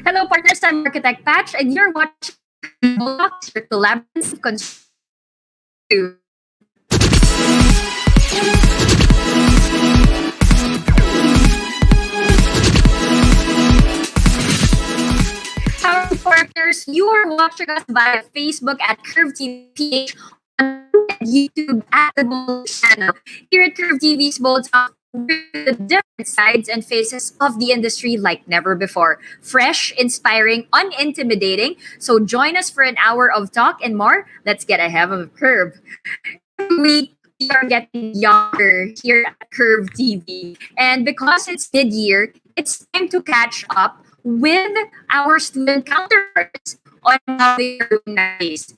Hello, partners. I'm Architect Patch, and you're watching BOULDTALKS, your collaborative construction. Our partners, you are watching us via Facebook at Curve TV PH, on YouTube at the Bold channel. Here at Curve TV's Bold Talk, the different sides and faces of the industry like never before. Fresh, inspiring, unintimidating. So join us for an hour of talk and more. Let's get ahead of the curve. We are getting younger here at Curve TV. And because it's mid-year, it's time to catch up with our student counterparts on how they are doing nowadays.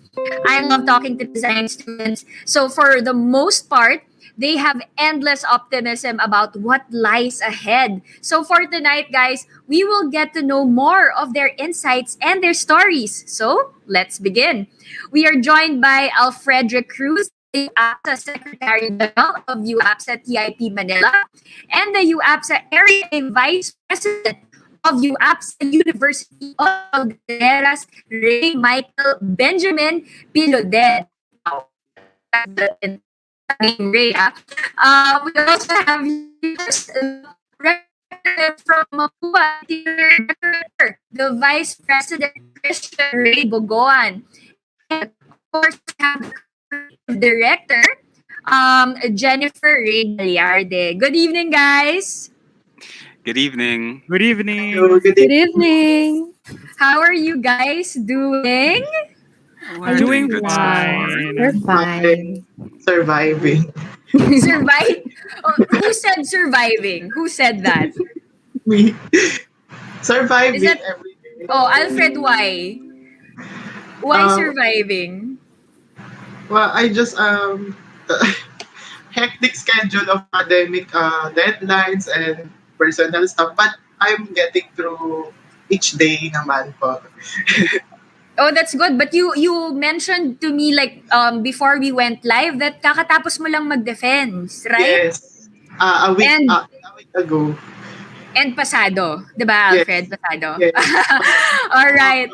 I love talking to design students. So for the most part, they have endless optimism about what lies ahead. So for tonight, guys, we will get to know more of their insights and their stories. So let's begin. We are joined by Alfredrick Cruz, the UAPSA Secretary General of UAPSA TIP Manila, and the UAPSA Area Vice President of UAPSA University of Alderas, Ray Michael Benjamin Pilodel. Wow. Ray. We also have representative from Mapua, the Vice President Christian Ray Bogoan. And of course, we have the Director, Jennifer Ray Gallarde. Good evening, guys. Good evening. Good evening. Hello, good Good evening. How are you guys doing? We're Doing good. fine. We're fine. Surviving. Survive? Oh, who said surviving? Who said that? We surviving Is that- every day. Oh, Alfred, why? Why Um, surviving? Well, I just hectic schedule of academic deadlines and personal stuff, but I'm getting through each day naman po. Oh, that's good. But you mentioned to me like before we went live that kakatapos mo lang mag-defense, right? Yes. A week And- a week ago. And pasado, 'di ba, Yes. Alfred? Pasado. Yes. All right.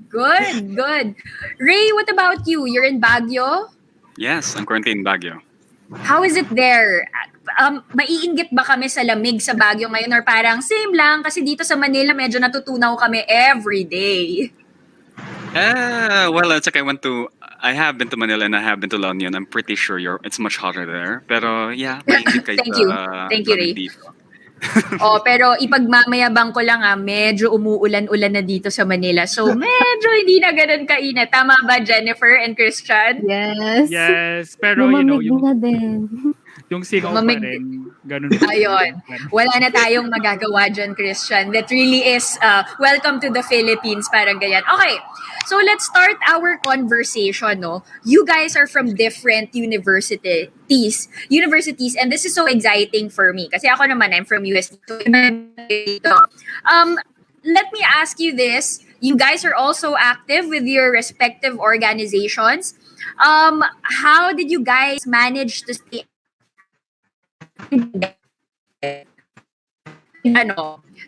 Good. Ray, what about you? You're in Baguio? Yes, I'm currently in Baguio. How is it there? Maiinggit ba kami sa lamig sa Baguio ngayon or parang same lang kasi dito sa Manila medyo natutunaw kami every day. Well, it's like I have been to Manila and I have been to La Union. I'm pretty sure it's much hotter there. Pero yeah, mainit kayo Thank sa you. Thank you, Ray. lamig dito. Oh, pero ipagmamayabang ko lang medyo umuulan-ulan na dito sa Manila. So medyo hindi na ganun kainit. Tama ba, Jennifer and Christian? Yes. Yes, pero you know, Lumamig na din. yung sigaw pa Lumamig. rin. Ganun pa. Ayun. Wala na tayong magagawa dyan, Christian. That really is welcome to the Philippines. Parang ganyan. Okay. So let's start our conversation. No? You guys are from different universities, and this is so exciting for me. Kasi ako naman, I'm from USD. Let me ask you this. You guys are also active with your respective organizations. How did you guys manage to stay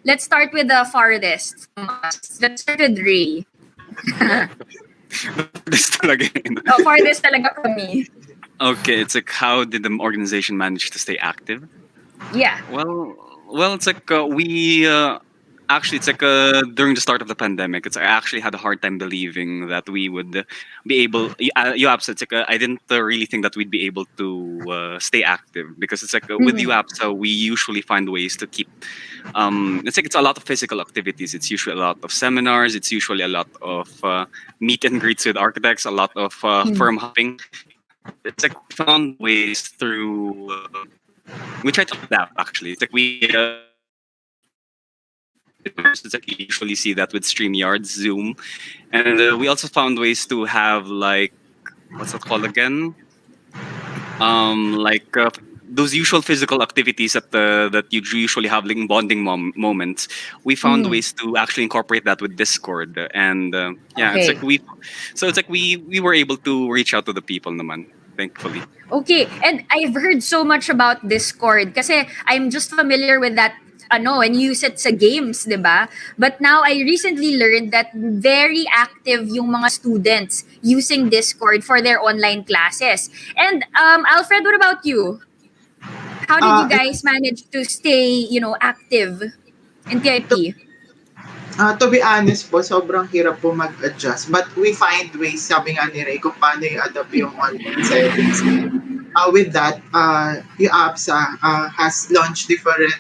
let's start with the farthest. Let's start with Ray. This talaga yun. Farthest talaga from me. Okay, it's like how did the organization manage to stay active? Yeah. Well, it's like we Actually, it's like during the start of the pandemic, I actually had a hard time believing that we would be able. UAPSA, it's like I didn't really think that we'd be able to stay active because it's like with Mhm. UAPSA, we usually find ways to keep. It's like it's a lot of physical activities. It's usually a lot of seminars. It's usually a lot of meet and greets with architects. A lot of firm hopping. It's like we found ways through. We try to adapt. Actually, it's like we. It's like you usually see that with StreamYard, Zoom, and we also found ways to have like what's that called again? Like those usual physical activities that you usually have like bonding moments. We found Mhm. ways to actually incorporate that with Discord, and yeah, it's Okay. like we were able to reach out to the people, naman. Thankfully. Okay, and I've heard so much about Discord kasi I'm just familiar with that and use it sa games, 'di ba? But now I recently learned that very active yung mga students using Discord for their online classes. And Alfred, what about you? How did you Uh, guys manage to stay, active in TIP? To be honest po, sobrang hirap po mag-adjust. But we find ways, sabi nga ni Ray, kung paano i-adapt yung online settings. And with that, yung APSA has launched different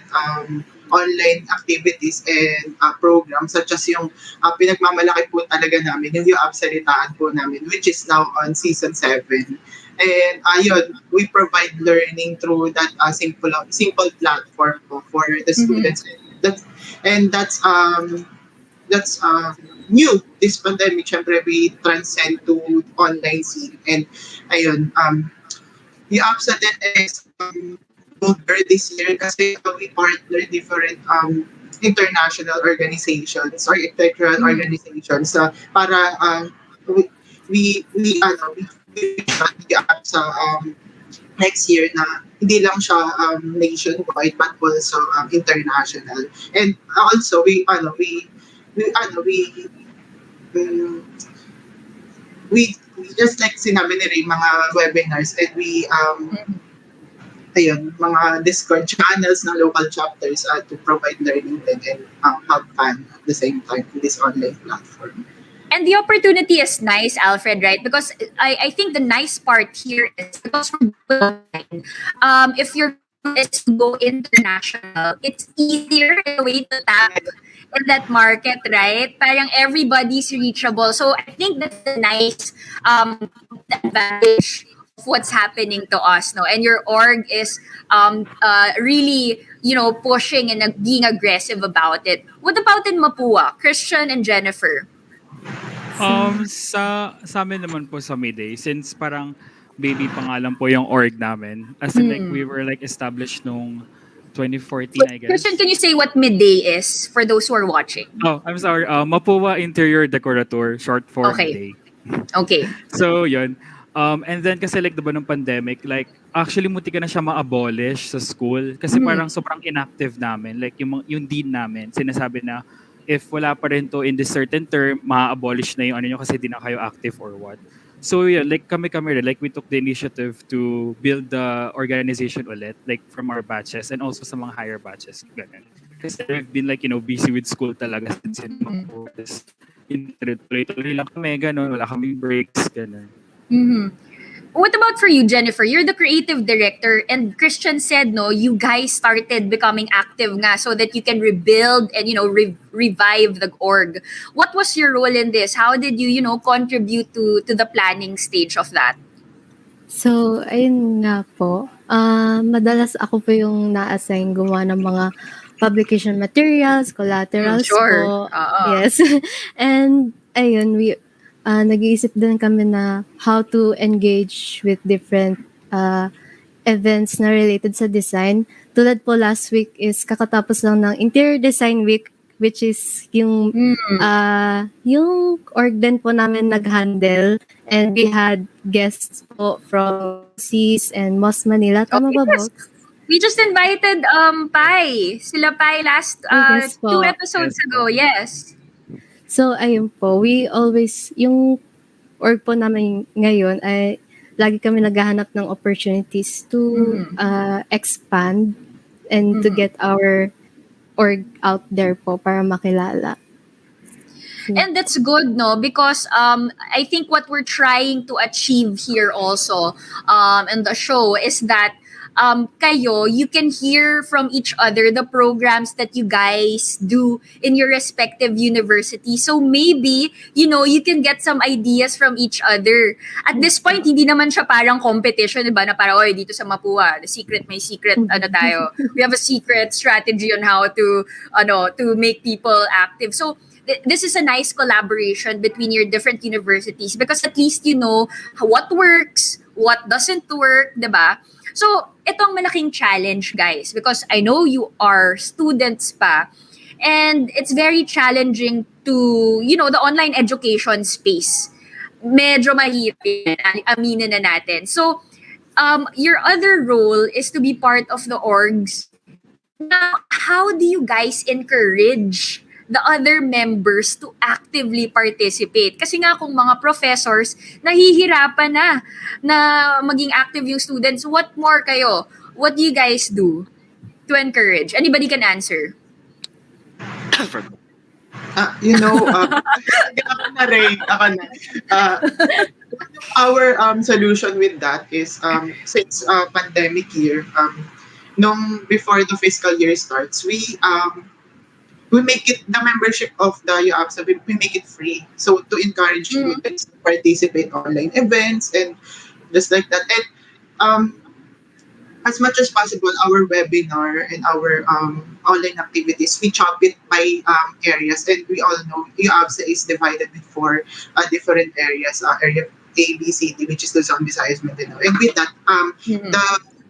online activities and programs such as yung pinagmamalaki po talaga namin, yung APSA salitaan po namin, which is now on season 7. And ayun, we provide learning through that simple platform po for the students. And that's new this pandemic. Syempre, we transcend to online scene. And ayun, the upside is bolder this year kasi we partner different international organizations or architectural organizations para we we shot the apps next year na hindi lang siya nationwide but also international. And also we um, we just like sinabi ni Ray, mga webinars, and we ayun, mga Discord channels ng local chapters to provide learning din and have fun at the same time in this online platform. And the opportunity is nice, Alfred, right? Because I think the nice part here is because we're online, if your goal is to go international, it's easier in a way to tap in that market, right? Parang everybody's reachable. So I think that's the nice advantage of what's happening to us, no? And your org is really, pushing and being aggressive about it. What about in Mapua, Christian and Jennifer? Sa amin naman po sa Mayday, since parang baby pa nga lang po yung org namin. As in like we were like established nung 2014, I guess. Christian, can you say what midday is for those who are watching? Oh, I'm sorry. Mapua Interior Decorator, short for Okay. Mayday. Okay. So, yun. And then kasi like diba nung pandemic, like actually munti ka na siya ma-abolish sa school kasi parang sobrang inactive namin. Like yung dean namin, sinasabi na if wala pa rin to in this certain term, ma-abolish na yung ano nyo kasi di na kayo active or what. So yeah, like kami rin, like we took the initiative to build the organization ulit, like from our batches and also sa mga higher batches. Ganun. Kasi we've been like, busy with school talaga since tuloy-tuloy lang kami, ganun, wala kaming breaks, ganun. What about for you, Jennifer? You're the creative director, and Christian said, no, you guys started becoming active nga so that you can rebuild and, revive the org. What was your role in this? How did you, contribute to the planning stage of that? So, ayun nga po. Madalas ako po yung na-assign gumawa ng mga publication materials, collaterals Sure. po. Yes. And ayun, nag-iisip din kami na how to engage with different events na related sa design. Tulad po last week is kakatapos lang ng Interior Design Week, which is yung org din po namin nag-handle, and we had guests po from CIS and MOS Manila. Tama ba, Yes. Box? We just invited Pai. Sila Pai last Yes po. 2 episodes Yes ago. po. Yes. So, ayun po. We always, yung org po namin ngayon ay lagi kami naghahanap ng opportunities to expand and to get our org out there po para makilala. And that's good, no? Because I think what we're trying to achieve here also in the show is that kayo, you can hear from each other the programs that you guys do in your respective university. So maybe, you can get some ideas from each other. At this point, hindi naman siya parang competition, diba? Na parang, oy, dito sa Mapua, may secret, tayo. We have a secret strategy on how to make people active. So, this is a nice collaboration between your different universities because at least you know what works, what doesn't work, diba? So, itong malaking challenge, guys, because I know you are students pa, and it's very challenging to, the online education space. Medyo mahirap yan, aminin na natin. So, your other role is to be part of the orgs. Now, how do you guys encourage the other members to actively participate? Kasi nga kung mga professors, nahihirapan na maging active yung students. What more kayo? What do you guys do to encourage? Anybody can answer. Ako na rin. Our solution with that is since pandemic year, before the fiscal year starts, we make it the membership of the UAPSA, we make it free. So to encourage students to participate online events and just like that. And as much as possible, our webinar and our online activities, we chop it by areas. And we all know UAPSA is divided in four different areas. Area A, B, C, D, which is Luzon, Visayas, Mindanao. And with that,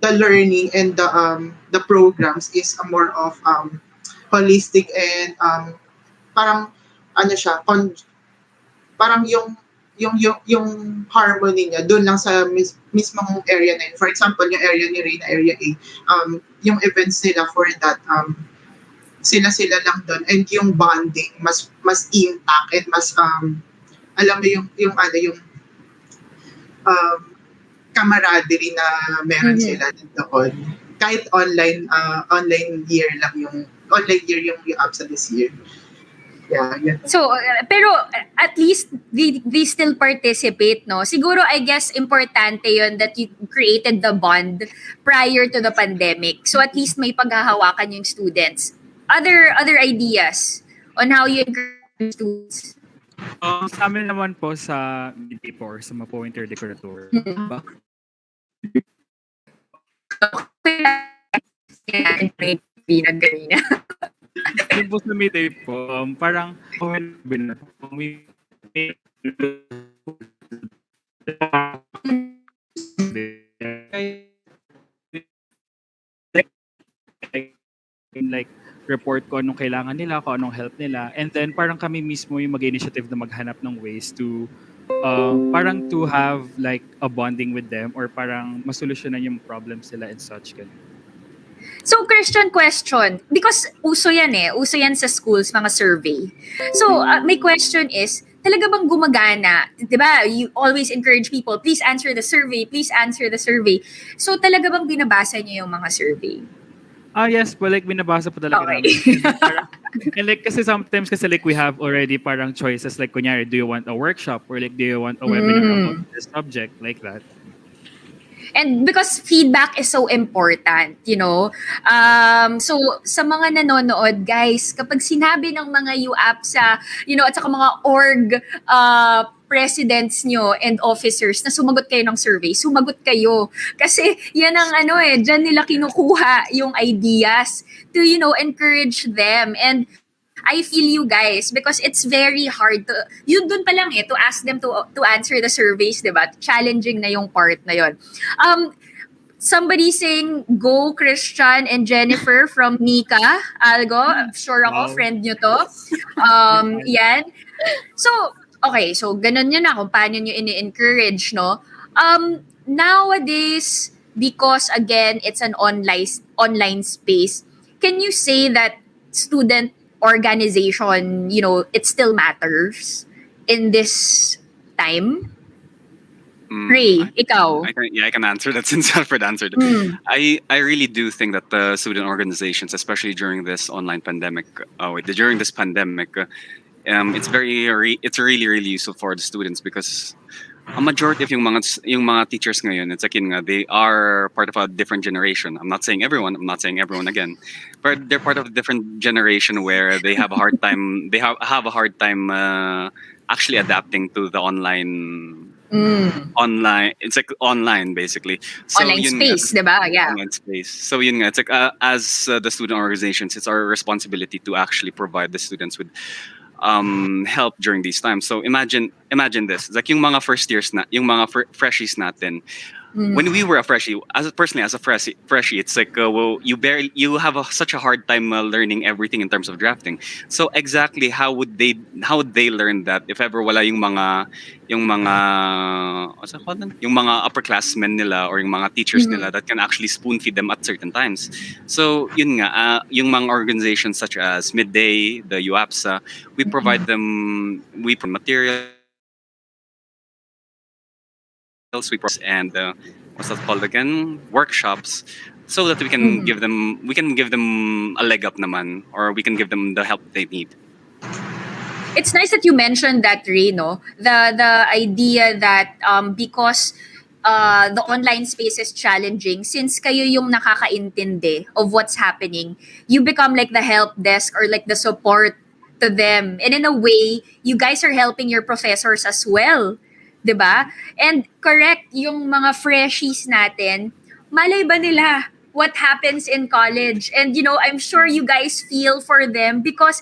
the learning and the programs is more of holistic and parang parang yung harmony niya doon lang sa mismong area na yun. For example, yung area ni Reyna, area A, yung events nila for that, sila lang doon, and yung bonding mas intact and mas alam mo yung camaraderie na meron sila doon. Kahit online year yung UAPSA this year. Yeah. So, pero at least they still participate, no? Siguro, I guess, importante yon that you created the bond prior to the pandemic. So, at least may paghahawakan yung students. Other ideas on how you encourage students? Sa amin naman po sa MIDIPOR, sa Mapo Interdecorator. Yung po sa midday po, parang like report ko anong kailangan nila, kung anong help nila, and then parang kami mismo yung mag-initiative na maghanap ng ways to parang to have like a bonding with them or parang masolusyonan yung problems nila and such. So, Christian, question. Because uso yan sa schools, mga survey. So, my question is, talaga bang gumagana? Diba? You always encourage people, please answer the survey, please answer the survey. So, talaga bang binabasa niyo yung mga survey? Yes, but like binabasa po talaga namin. And like kasi sometimes like we have already parang choices like kunyari, do you want a workshop or like do you want a webinar about this subject, like that. And because feedback is so important, so sa mga nanonood, guys, kapag sinabi ng mga UAPSA, at saka mga org presidents nyo and officers na sumagot kayo ng survey, sumagot kayo. Kasi yan ang dyan nila kinukuha yung ideas to, encourage them. And I feel you guys because it's very hard to, yun dun pa lang to ask them to answer the surveys, diba? Challenging na yung part na yun. Somebody saying, go Christian and Jennifer from Nika. Algo, sure ako, friend nyo to. Yan. So, okay, so ganun yun na kung paano nyo ini-encourage, no? Nowadays, because again, it's an online space, can you say that student organization, it still matters in this time? Ray, ikaw. I can answer that since Alfred answered. Mm. I really do think that the student organizations, especially during this online pandemic, during this pandemic, it's really useful for the students because a majority of yung mga teachers ngayon, it's like yun nga, they are part of a different generation. I'm not saying everyone. I'm not saying everyone again, but they're part of a different generation where they have a hard time. They have a hard time actually adapting to the online. Online, it's like online basically. So Online yun nga, space, diba? Yeah. online space. So yun nga, it's like as the student organizations, it's our responsibility to actually provide the students with help during these times. So imagine this. It's like yung mga first years na, yung mga freshies natin. When we were a freshie, as a freshie, it's like you have such a hard time learning everything in terms of drafting. So exactly how would they learn that if ever wala yung mga what's that called? Yung mga upperclassmen nila or yung mga teachers nila that can actually spoon feed them at certain times. So yun nga, yung mga organizations such as Midday, the UAPSA, we provide them materials, and what's that called again? Workshops, so that we can give them a leg up naman, or we can give them the help they need. It's nice that you mentioned that, Ray, no? The idea that because the online space is challenging, since kayo yung nakakaintindi of what's happening, you become like the help desk or like the support to them. And in a way, you guys are helping your professors as well. 'Di ba? And correct, yung mga freshies natin, malay ba nila what happens in college? And I'm sure you guys feel for them because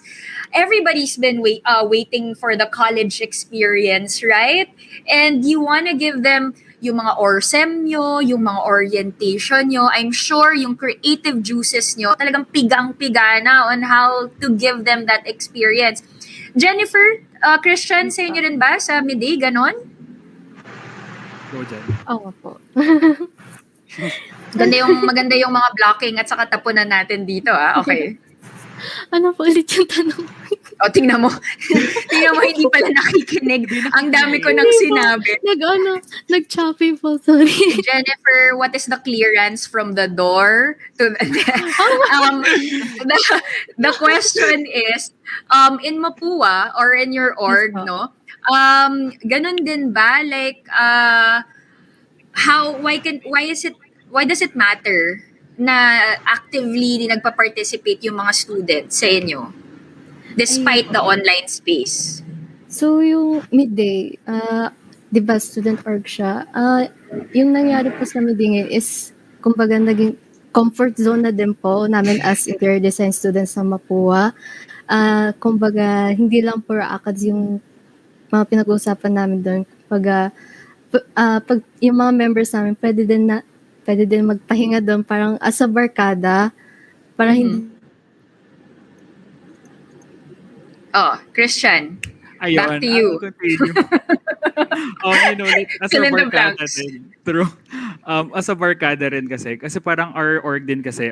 everybody's been waiting for the college experience, right? And you want to give them yung mga ORSEM nyo, yung mga orientation nyo. I'm sure yung creative juices nyo talagang pigang-piga na on how to give them that experience. Jennifer, Christian, sa inyo rin ba sa Midday, ganon? Go dyan. Oo po. Maganda yung mga blocking at saka tapunan natin dito, Okay. Ano po ulit yung tanong? O, tingnan mo. Tingnan mo, hindi pala nakikinig. Ang dami ko nang sinabi. Nag-choppy po, sorry. Jennifer, what is the clearance from the door to the question is, in Mapua or in your org, Yes, no? Ganun din ba? Like, why does it matter na actively nagpa-participate yung mga students sa inyo despite the online space? So, yung Midday, di ba student org siya, yung nangyari po sa Midday ngayon is, kumbaga naging comfort zone na din po namin as interior design students sa Mapua. Kumbaga, hindi lang for ACADS yung mga pinag-uusapan namin doon. Pag yung mga members namin, pwede din magpahinga doon, parang as a barkada, para hindi. Oh, Christian, Ayun, back to you. I'll continue. Like, as a Fill in the barkada blanks. din. True. As a barkada rin kasi parang our org din kasi,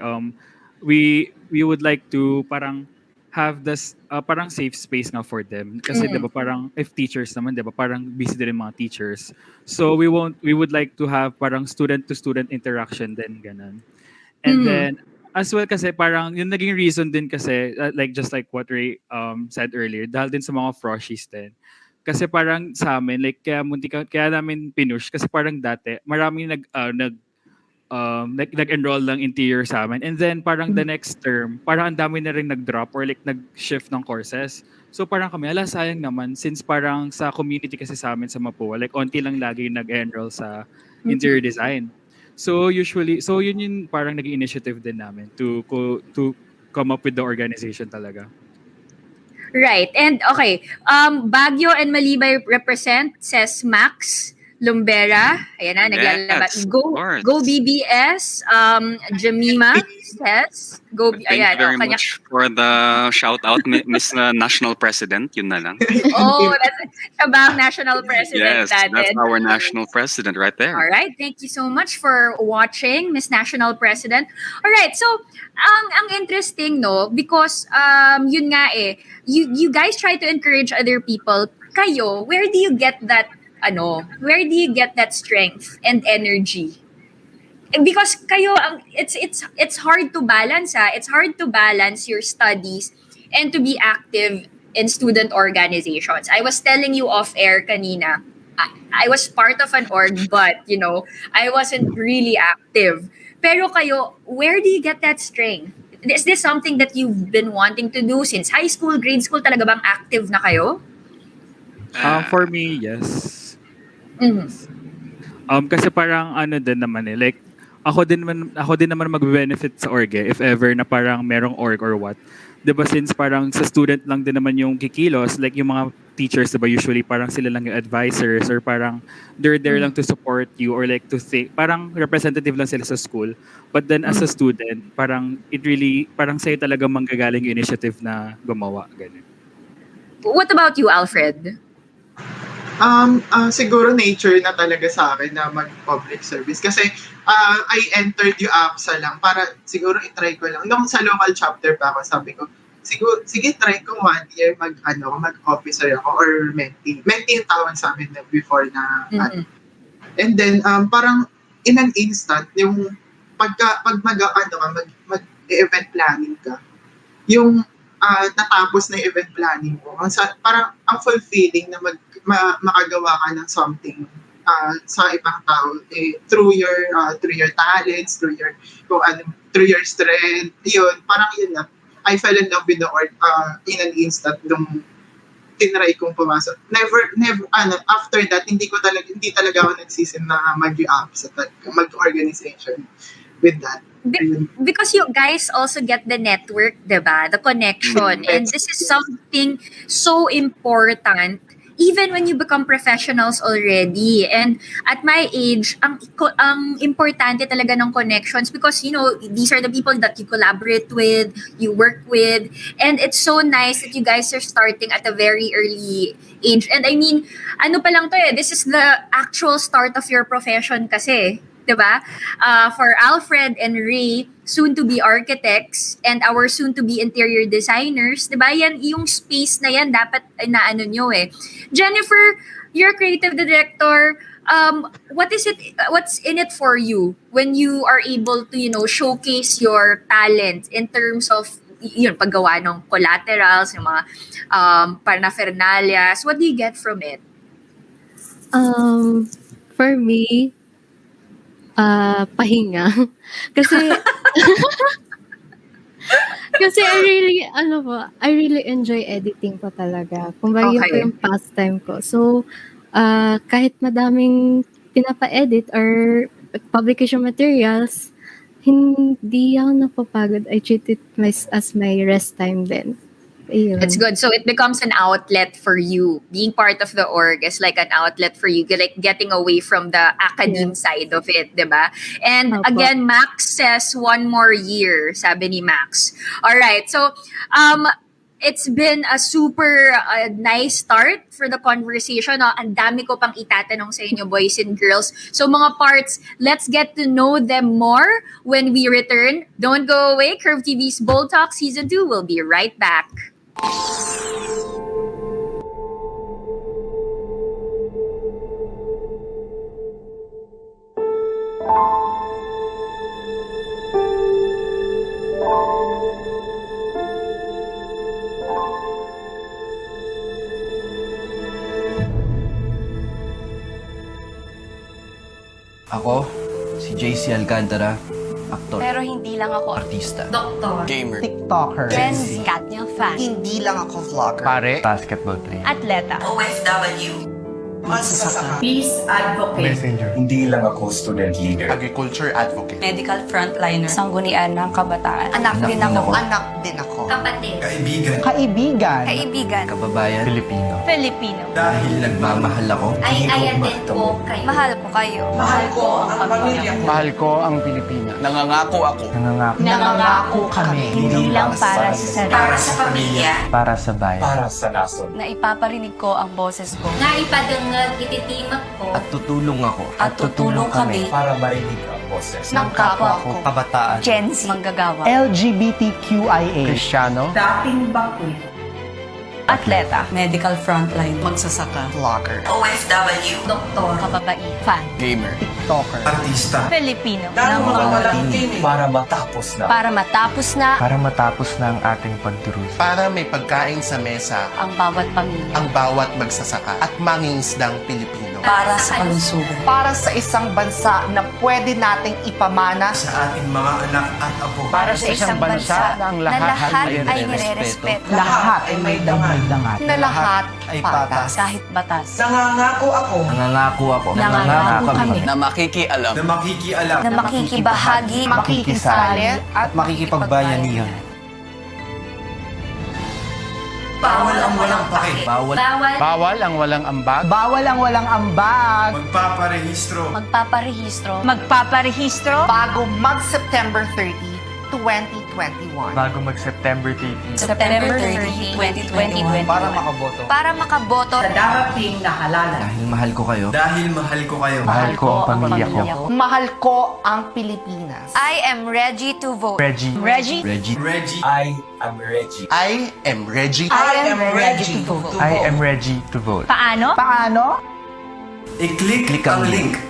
we would like to parang have this parang safe space nga for them kasi 'di ba parang if teachers naman 'di ba parang busy din yung mga teachers, so we would like to have parang student to student interaction din ganun. And then as well kasi parang yung naging reason din kasi like just like what Ray said earlier, dahil din sa mga freshies din kasi parang sa amin like kaya namin pinush kasi parang dati maraming nag-enroll lang interior sa amin. And then parang the next term, parang ang dami na rin nag-drop or like nag-shift ng courses. So parang kami, sayang naman since parang sa community kasi sa amin sa Mapua, like onti lang lagi nag-enroll sa interior design. So usually, yun yung parang naging initiative din namin to come up with the organization talaga. Right. And okay, Baguio and Malibay represent, says Max Lumbera. Ayan na, naglalaban. Yes, of course. Go BBS. Jamima says, go. Thank you very much for the shout out, Miss National President. Yun na lang. Oh, that's Shabang National President. Yes, that's our national president right there. All right. Thank you so much for watching, Miss National President. All right. So, ang interesting, no? Because, yun nga you guys try to encourage other people. Kayo, where do you get that where do you get that strength and energy? Because kayo, it's hard to balance, It's hard to balance your studies and to be active in student organizations. I was telling you off air kanina, I was part of an org, but I wasn't really active. Pero kayo, where do you get that strength? Is this something that you've been wanting to do since high school, grade school? Talaga bang active na kayo? For me, yes. Mhm. Kasi parang din naman like ako din naman magbe-benefit sa org if ever na parang merong org or what. 'Di ba since parang sa student lang din naman yung kikilos, like yung mga teachers 'di ba usually parang sila lang yung advisors or parang they're there lang to support you or like to think parang representative lang sila sa school. But then as a student, parang it really parang sa'yo talaga manggagaling yung initiative na gumawa ganun. What about you, Alfred? Siguro nature na talaga sa akin na mag-public service. Kasi I entered yung APSA lang para siguro i-try ko lang. Nung sa local chapter pa ako, sabi ko, sige try ko 1 year mag-officer ako or mentee. Mentee yung tawag sa amin before na And then parang in an instant, yung pag mag-event planning ka, yung natapos na yung event planning mo. Parang ang fulfilling na makagawa ka ng something sa ibang tao through your talents, through your strength. Yun, parang yun na. I fell in love with the art in an instant nung tinry kong pumasok. Never after that hindi talaga ako nagsisim na mag-up sa mag-organization with that. Because you guys also get the network, diba? The connection. And this is something so important even when you become professionals already. And at my age, ang importante talaga ng connections because, these are the people that you collaborate with, you work with. And it's so nice that you guys are starting at a very early age. And I mean, pa lang to this is the actual start of your profession kasi. Diba? For Alfred and Ray, soon-to-be architects, and our soon-to-be interior designers, diba? Yan, yung space na yan, dapat inaano nyo Jennifer, you're creative director. What's in it for you when you are able to, showcase your talent in terms of, paggawa ng collaterals, yung mga parnafernalias? What do you get from it? For me, pahinga. Kasi I really enjoy editing po talaga. Kumbaga yun po yung pastime ko. So, kahit madaming pinapa-edit or publication materials, hindi ako napapagod. I treat it as my rest time then. Ayun. That's good. So it becomes an outlet for you. Being part of the org is like an outlet for you, like getting away from the academe side of it, diba? And again, Max says 1 more year, sabi ni Max. All right. So it's been a super nice start for the conversation. Ang dami ko pang itatanong sa inyo, boys and girls. So mga parts, let's get to know them more when we return. Don't go away. Curve TV's Bold Talk Season 2 will be right back. Ako, si JC Alcantara, aktor, Pero hindi lang ako artista, doktor, gamer, TikToker, Gen Z, Katniel fan, hindi lang ako vlogger, pare, basketball player, atleta, OFW, magsasaka, peace advocate, messenger, Hindi lang ako student leader. agriculture advocate, medical frontliner, sanggunian ng kabataan, anak din ako, kapatid, kaibigan, kaibigan, kababayan, Pilipino. Filipino. Dahil nagmamahal ako, Ay, ayan din po kayo. Mahal ko kayo. Mahal ko ang pamilya ko. mahal ko ang Pilipinas. Nangangako ako. Nangangako kami, hindi lang para sa sarili. Para sa pamilya. para sa bayan, Para sa nason. Na ipaparinig ko ang boses ko. Na ipadangag ititimak ko. at tutulong ako, At tutulong kami Para marinig ang boses. ng kapwa ko. kabataan, Gen Z. Manggagawa. LGBTQIA, Kristiyano, Dating bakwit. Atleta. Medical frontline. Magsasaka. Vlogger. OFW. Doktor. Kababaihan. Gamer. TikToker. Artista. Filipino. Para matapos na. Para matapos na Para matapos na ang ating pagdurusa. Para may pagkain sa mesa ang bawat pamilya. ang bawat magsasaka at mangingisdang Pilipino. Para sa kalusugan. Para sa isang bansa na pwede nating ipamana. Sa ating mga anak at apo. Para sa isang bansa na ang na lahat ay nire-respeto. Lahat ay may damay-dangat. Na lahat ay patas. patas. Kahit batas. Nangangako ako Nangangako ako. Nangangako kami. Na makikialam. na makikialam. Na makikibahagi. Makikisali. At makikipagbayanihan. Bawal ang walang pake. Bawal. Bawal ang walang ambag. Bawal ang walang ambag. Magpaparehistro. Magpaparehistro. Magpaparehistro. Bago mag-September 30, 2021. Bago mag-September 30. September 30, 2021. Para makaboto. Para makaboto. Darating na halalan. Dahil mahal ko kayo. Dahil mahal ko kayo. Mahal ko ang pamilya ko. Mahal ko ang Pilipinas. I am ready to vote. Reggie. Reggie? Reggie. Reggie. I am Reggie. I am Reggie. I am ready to vote. I am ready to vote. Paano? Paano? I-click ang ang link.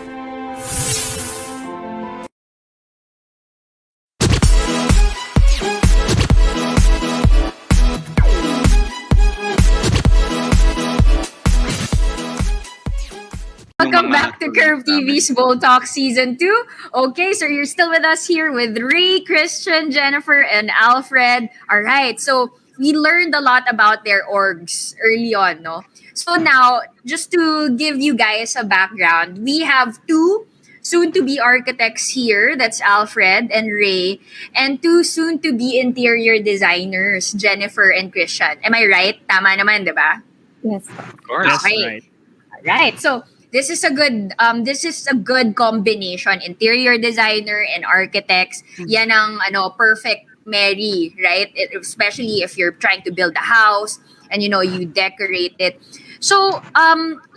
Welcome back to Curve TV's Bold Talks Season 2. Okay, so you're still with us here with Ray, Christian, Jennifer, and Alfred. All right, so we learned a lot about their orgs early on, no? So now, just to give you guys a background, we have two soon-to-be architects here. That's Alfred and Ray. And two soon-to-be interior designers, Jennifer and Christian. Am I right? Tama naman, di ba? Yes. Of course. Yes, Okay. right. Right. So this is a good combination. Interior designer and architects. Yan ang perfect marry, right? Especially if you're trying to build a house and you decorate it. So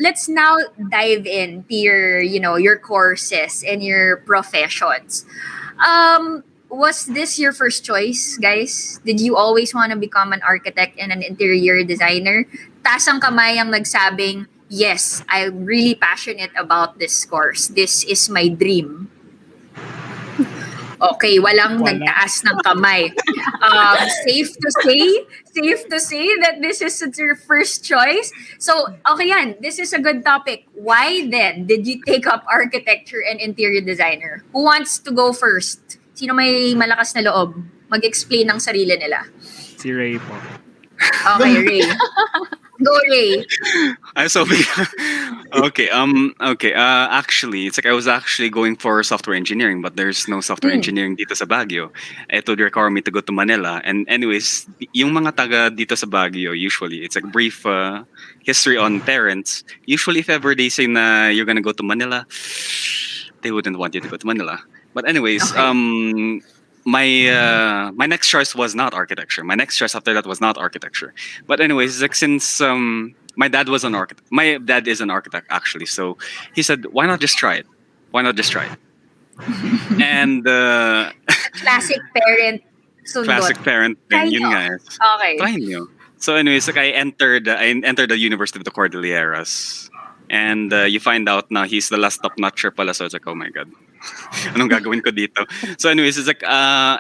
let's now dive into your courses and your professions. Was this your first choice, guys? Did you always want to become an architect and an interior designer? Tasang kamay ang nagsabing, yes, I'm really passionate about this course. This is my dream. Okay, walang nagtaas ng kamay. Safe to say that this is your first choice. So, okay yan. This is a good topic. Why then did you take up architecture and interior designer? Who wants to go first? Sino may malakas na loob? Mag-explain ng sarili nila. Si Ray po. Okay, Ray. Go, Ray. So okay. Actually, it's like I was actually going for software engineering, but there's no software engineering dito sa Baguio. It would require me to go to Manila. And anyways, yung mga taga dito sa Baguio, usually it's like brief history on parents. Usually, if ever they say na you're gonna go to Manila, they wouldn't want you to go to Manila. But anyways, Okay. my next choice was not architecture. My next choice after that was not architecture. But anyways, like since my dad was an architect, my dad is an architect actually. So he said, "Why not just try it? Why not just try it?" And Classic parent. Sundot. classic parent Try thing, yun nyo. nga. Okay. Try nyo. So anyways, like I entered the University of the Cordilleras, and you find out now he's the last top notcher pala. So it's like, oh my god. Anong gagawin ko dito? So anyways, it's like I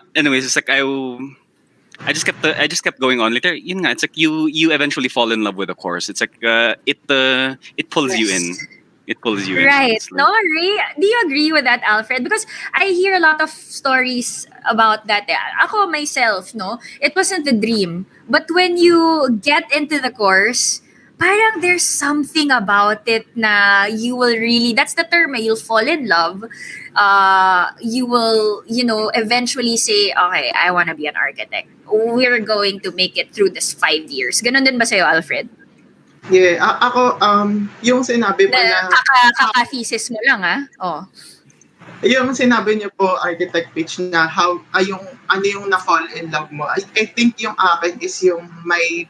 just kept going on later. Yun nga, it's like you eventually fall in love with the course. It's like it pulls you in. It pulls you in. Right. honestly. No, Ray, do you agree with that, Alfred? Because I hear a lot of stories about that. Ako myself, no, it wasn't a dream. But when you get into the course, parang there's something about it na you will really, that's the term, you'll fall in love. You will, eventually say, okay, I want to be an architect. We're going to make it through this 5 years. Ganon din ba sa'yo, Alfred? Yeah, ako, yung sinabi mo na, Kaka-thesis mo lang, Oh. yung sinabi niyo po, architect pitch, na yung ano yung na-fall in love mo. I think yung akin is yung my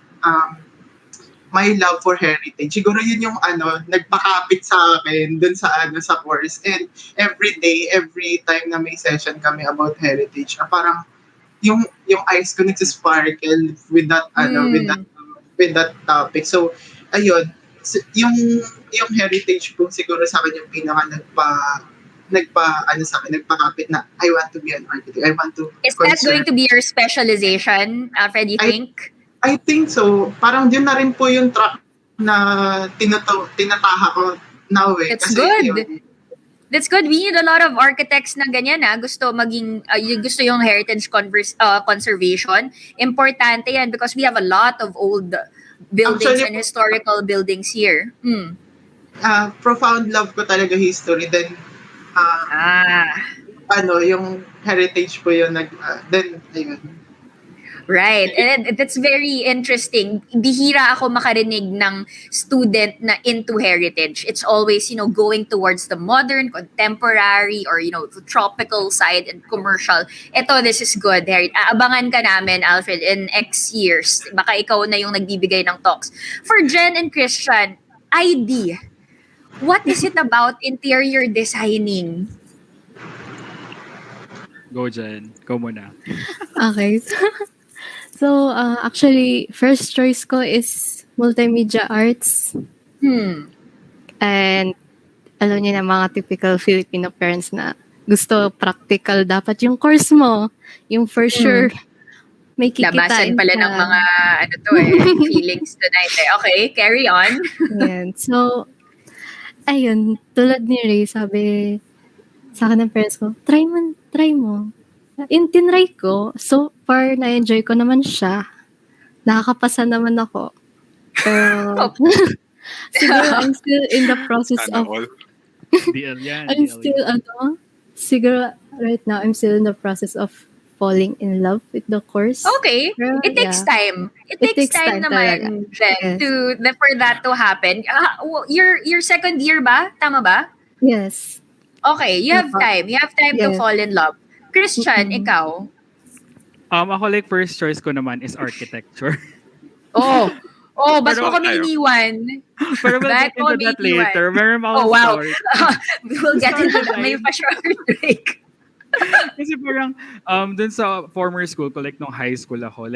love for heritage. Siguro yun yung nagpakapit sa akin dun sa course. And every day, every time na may session kami about heritage, parang yung eyes ko nagsisparkle with that with that topic. So, ayun, yung heritage po siguro sa akin yung pinaka nagpakapit na I want to be an architect. I want to Is that going to be your specialization, Alfred, you think? I think so. Parang yun na rin po yung track na tinataha ko now eh. It's Kasi good. yun, That's good. We need a lot of architects na ganyan gusto gusto yung heritage conservation. Importante yan because we have a lot of old buildings Actually, and historical buildings here. profound love ko talaga history. Then, yung heritage po yun. Then, ayun. Right. And that's very interesting. Bihira ako makarinig ng student na into heritage. It's always, going towards the modern, contemporary, or, the tropical side and commercial. This is good. Aabangan ka namin, Alfred, in X years. Baka ikaw na yung nagbibigay ng talks. For Jen and Christian, ID. What is it about interior designing? Go, Jen. Go muna. Okay. So, actually, first choice ko is multimedia arts. And alam niyo na mga typical Filipino parents na gusto practical dapat yung course mo. Yung for sure may kikitain Labasan pala ng mga feelings tonight. Okay, carry on. Yan. So, ayun, tulad ni Ray, sabi sa akin ng parents ko, try mo. Tinry ko. So far, na-enjoy ko naman siya. Nakakapasa naman ako. Pero, siguro I'm still in the process of... DL yan. I'm still, siguro right now, I'm still in the process of falling in love with the course. Okay. Pero, It takes time. It takes time naman, Jen, for that to happen. Your second year ba? Tama ba? Yes. Okay, you have time. You have time to fall in love. Christian, ikaw? Ako first choice ko naman is architecture. Ba't mo kami iniwan? Pero we'll get into that later. Meron akong story. We'll get into that. May pa-short break. Kasi parang, dun sa former school ko, nung high school ako,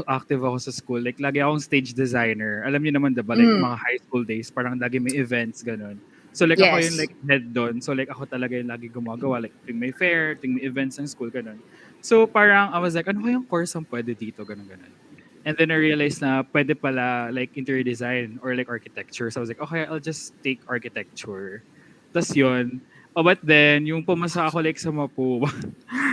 active ako sa school. Lagi akong stage designer. Alam niyo naman, diba? Mga high school days, parang lagi may events, ganun. So ako yung head doon. So ako talaga yung lagi gumagawa. Tuwing may fair, tuwing may events ng school, ganun. So parang I was like, ano kayang course ang pwede dito, ganun. And then I realized na pwede pala interior design or architecture. So I was like, okay, I'll just take architecture. Tapos yun. But then, yung pumasa ako sa Mapu,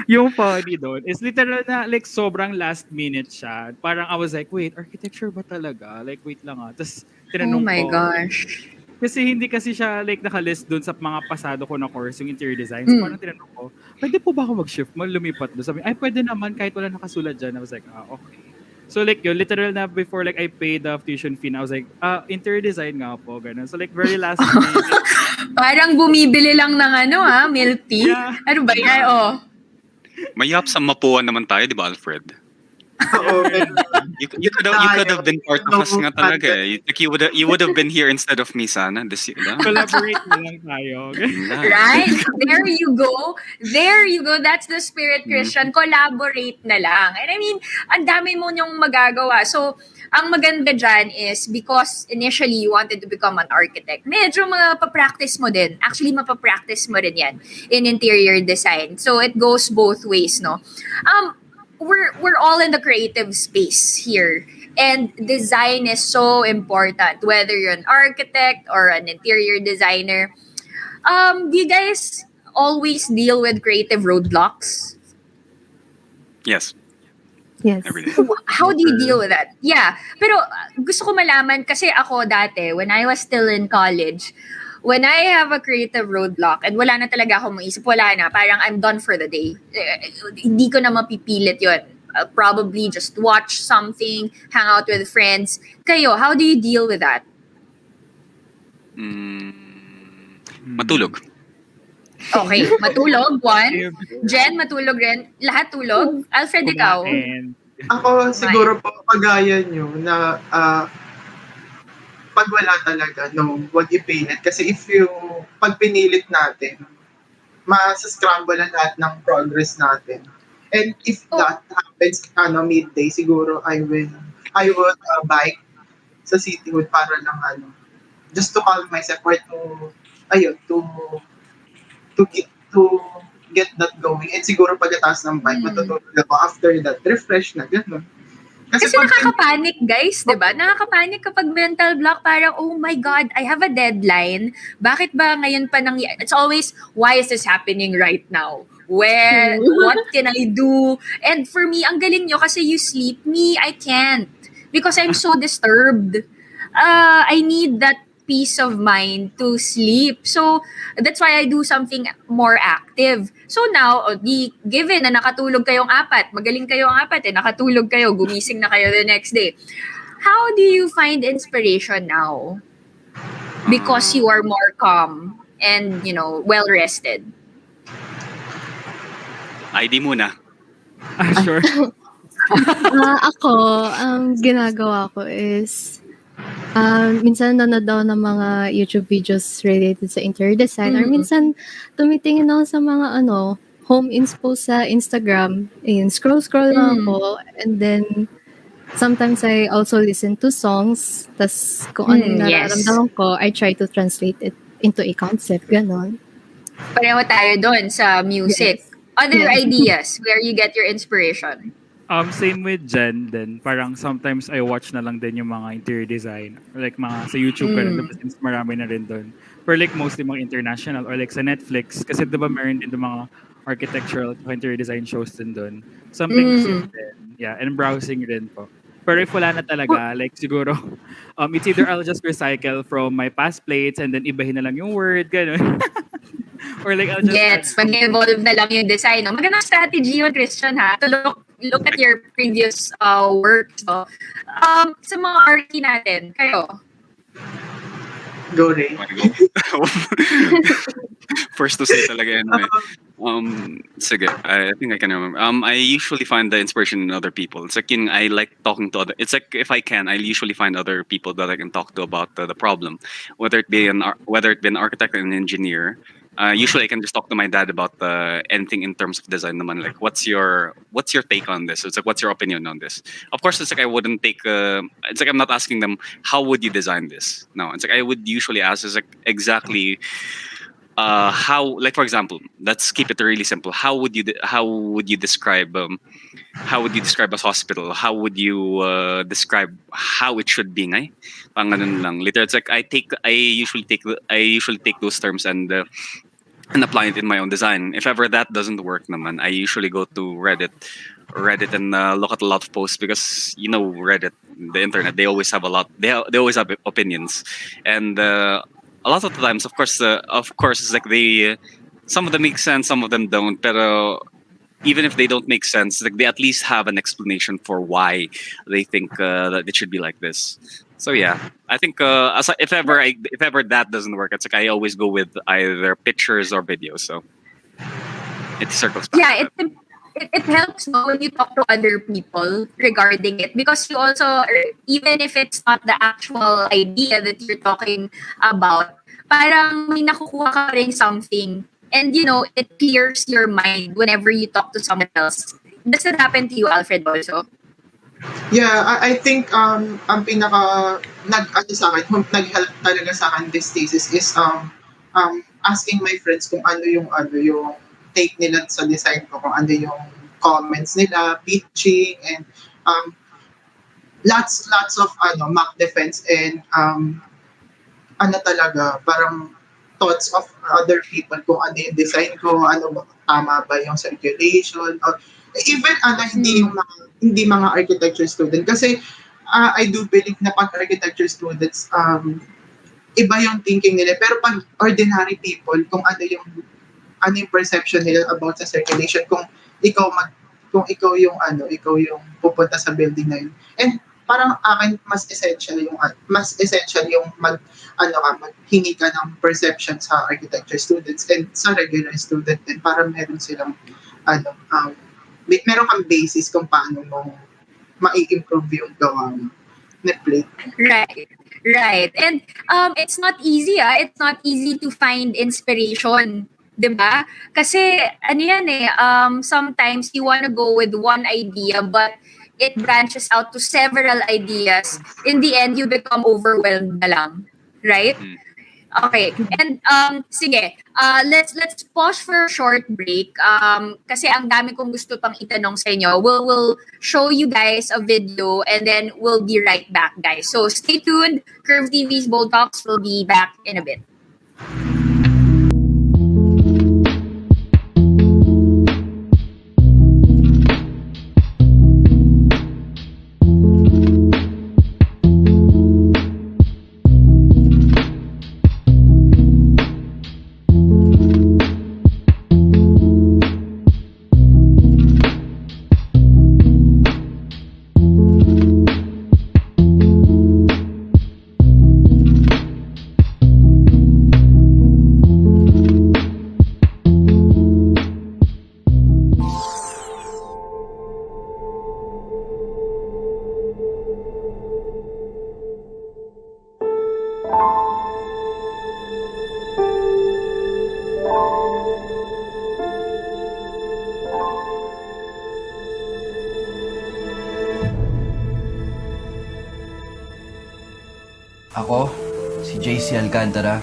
yung funny doon is literal na sobrang last minute siya. Parang I was like, wait, architecture ba talaga? Wait lang Tapos tinanong ko. Oh my gosh. Kasi hindi kasi siya nakalist doon sa mga pasado ko na course, yung interior design. So parang tinanong ko, pwede po ba ako mag-shift mo, lumipat doon? Sabi, pwede naman kahit wala nakasulat dyan. I was like, okay. So yun, literal na before I paid the tuition fee, I was like, interior design nga po, ganun. So very last minute. Parang bumibili lang ng milk tea. Yeah. Ano ba yan? Mayap sa mapuan naman tayo, di ba, Alfred? Oo. You could have been part of us nga talaga eh. You would have been here instead of me sana this year. Collaborate na lang tayo. Right? There you go. That's the spirit, Christian. Collaborate na lang. And I mean, ang dami mo niyong magagawa. So, ang maganda dyan is because initially you wanted to become an architect, medyo mapapractice mo din. Actually, mapapractice mo rin yan in interior design. So, it goes both ways, no? We're all in the creative space here. And design is so important, whether you're an architect or an interior designer. Do you guys always deal with creative roadblocks? Yes. Yes. Every day. How do you deal with that? Yeah. Pero gusto ko malaman kasi ako dati, when I was still in college, when I have a creative roadblock and wala na talaga ako maisip, wala na, parang I'm done for the day. Hindi ko na mapipilit yun. I'll probably just watch something, hang out with friends. Kayo, how do you deal with that? Matulog. Okay, matulog, one. Jen, matulog rin. Lahat tulog. Alfred, ikaw? Ako siguro po kagaya nyo na pag wala talaga, no, wag ipilit. Kasi pag pinilit natin, masascramble ang lahat ng progress natin. And if that happens, midday, siguro I will I would bike sa Citywood para lang just to calm myself or ayun, to get that going. And siguro pagkatapos ng bike, matutulog ako. After that, refresh na, gano'n. Kasi nakaka-panic, guys, di ba? Nakaka-panic kapag mental block. Parang, oh my God, I have a deadline. Bakit ba ngayon pa It's always, why is this happening right now? Where, what can I do? And for me, ang galing nyo kasi you sleep. Me, I can't. Because I'm so disturbed. I need that peace of mind to sleep. So, that's why I do something more active. So now, given na nakatulog kayong apat, magaling kayong apat, nakatulog kayo, gumising na kayo the next day. How do you find inspiration now? Because you are more calm and, well-rested. ID muna. Sure. Ako, ang ginagawa ko is, minsan nanonood ako ng mga YouTube videos related sa interior design or minsan tumitingin ako sa mga home inspo sa Instagram. Ayun, scroll lang ako and then sometimes I also listen to songs tas kung ano yung nararamdaman ko, I try to translate it into a concept, ganon. Pareho tayo doon sa music. Yes. Other ideas where you get your inspiration? Same with Jen then. Parang sometimes I watch na lang din yung mga interior design. Or like mga sa YouTube ka rin, diba, since marami na rin doon. Pero like mostly mga international or like sa Netflix. Kasi diba meron din mga architectural interior design shows din doon. Something to din. Yeah, and browsing rin po. Pero if wala na talaga, like siguro, it's either I'll just recycle from my past plates and then ibahin na lang yung word, gano'n. Or like I'll just... mag-evolve na lang yung design. No? Magandang strategy yun, Christian, ha? To look at your previous work. So, sa mga arty natin, kayo? Go, Ray. First to say talaga yun. Sige, I think I can remember. I usually find the inspiration in other people. It's like I like talking to other. It's like if I can, I usually find other people that I can talk to about the problem, whether it be an architect or an engineer. Usually I can just talk to my dad about anything in terms of design naman. Like, what's your take on this? It's like, what's your opinion on this? Of course, it's like I wouldn't take. It's like I'm not asking them how would you design this. No, it's like I would usually ask is like exactly how. Like for example, let's keep it really simple. How would you describe a hospital? How would you describe how it should be? Ngay? Pang ganun lang. Literally, it's like I usually take those terms and apply it in my own design. If ever that doesn't work naman, I usually go to Reddit and look at a lot of posts because Reddit, the internet, they always have they always have opinions, and a lot of the times, of course, it's like some of them make sense, some of them don't. Pero even if they don't make sense, like they at least have an explanation for why they think that it should be like this. So yeah, I think if ever that doesn't work, it's like I always go with either pictures or videos. So it circles back. Yeah, it helps when you talk to other people regarding it because you also, even if it's not the actual idea that you're talking about, parang may nakukuha ka rin something. And, it clears your mind whenever you talk to someone else. Does that happen to you, Alfred, also? Yeah, I think ang pinaka nag-help talaga sa akin this thesis is asking my friends kung ano yung take nila sa design ko, kung ano yung comments nila, pitching, and lots of mock defense and talaga parang thoughts of other people kung ano yung design ko, tama ba yung circulation, or even hindi mga architecture student kasi I do believe na pag architecture students iba yung thinking nila, pero pag ordinary people kung ano yung perception nila about sa circulation, kung ikaw yung pupunta sa building na yun, and parang akin mas essential yung maghingi ka ng perception sa architecture students and sa regular student din para meron silang meron kang basis kung paano mo mai-improve yung gawa mo na plate. Right. And it's not easy, It's not easy to find inspiration, 'di ba? Kasi sometimes you want to go with one idea but it branches out to several ideas. In the end, you become overwhelmed na lang. Right? Okay. And sige, let's pause for a short break. Kasi ang dami kong gusto pang itanong sa inyo. We'll show you guys a video and then we'll be right back, guys. So stay tuned. Curve TV's Bold Talks will be back in a bit. Ako, si JC Alcantara,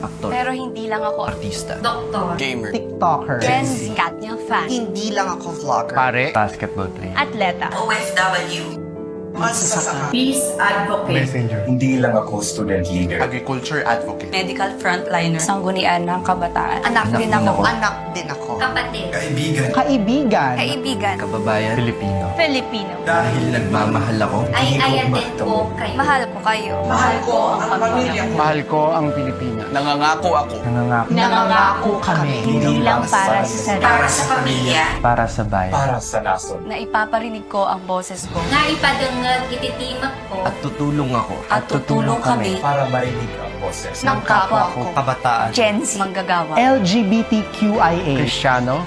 aktor, Pero hindi lang ako artista, doktor, Gamer. TikToker. Gen Z, Katnya fan, Hindi lang ako vlogger. Pare. basketball player, atleta, OFW. Magsasaka. peace advocate, messenger, Hindi lang ako student leader. Agriculture advocate. medical frontliner, sanggunian ng kabataan, anak din ako, Anak din ako. kapatid, Kaibigan. Kaibigan. kaibigan, kababayan, Pilipino. Filipino. Dahil Nagmamahal ako, Ay, Hindi ko ayan din mahal po kayo. Mahal ko kayo. Mahal ko ang pamilya ko. Mahal ko ang Pilipinas. Nangangako ako. nangangako Nangangako kami. Hindi lang para sa sarili. Para sa pamilya. para sa bayan, para sa nason. Na ipaparinig ko ang boses ko. Na ipadangag ititimak ko. at tutulong ako, At tutulong kami Para marinig ang boses. ng kapwa ko. kabataan, Gen Z. Manggagawa. LGBTQIA. Kristyano.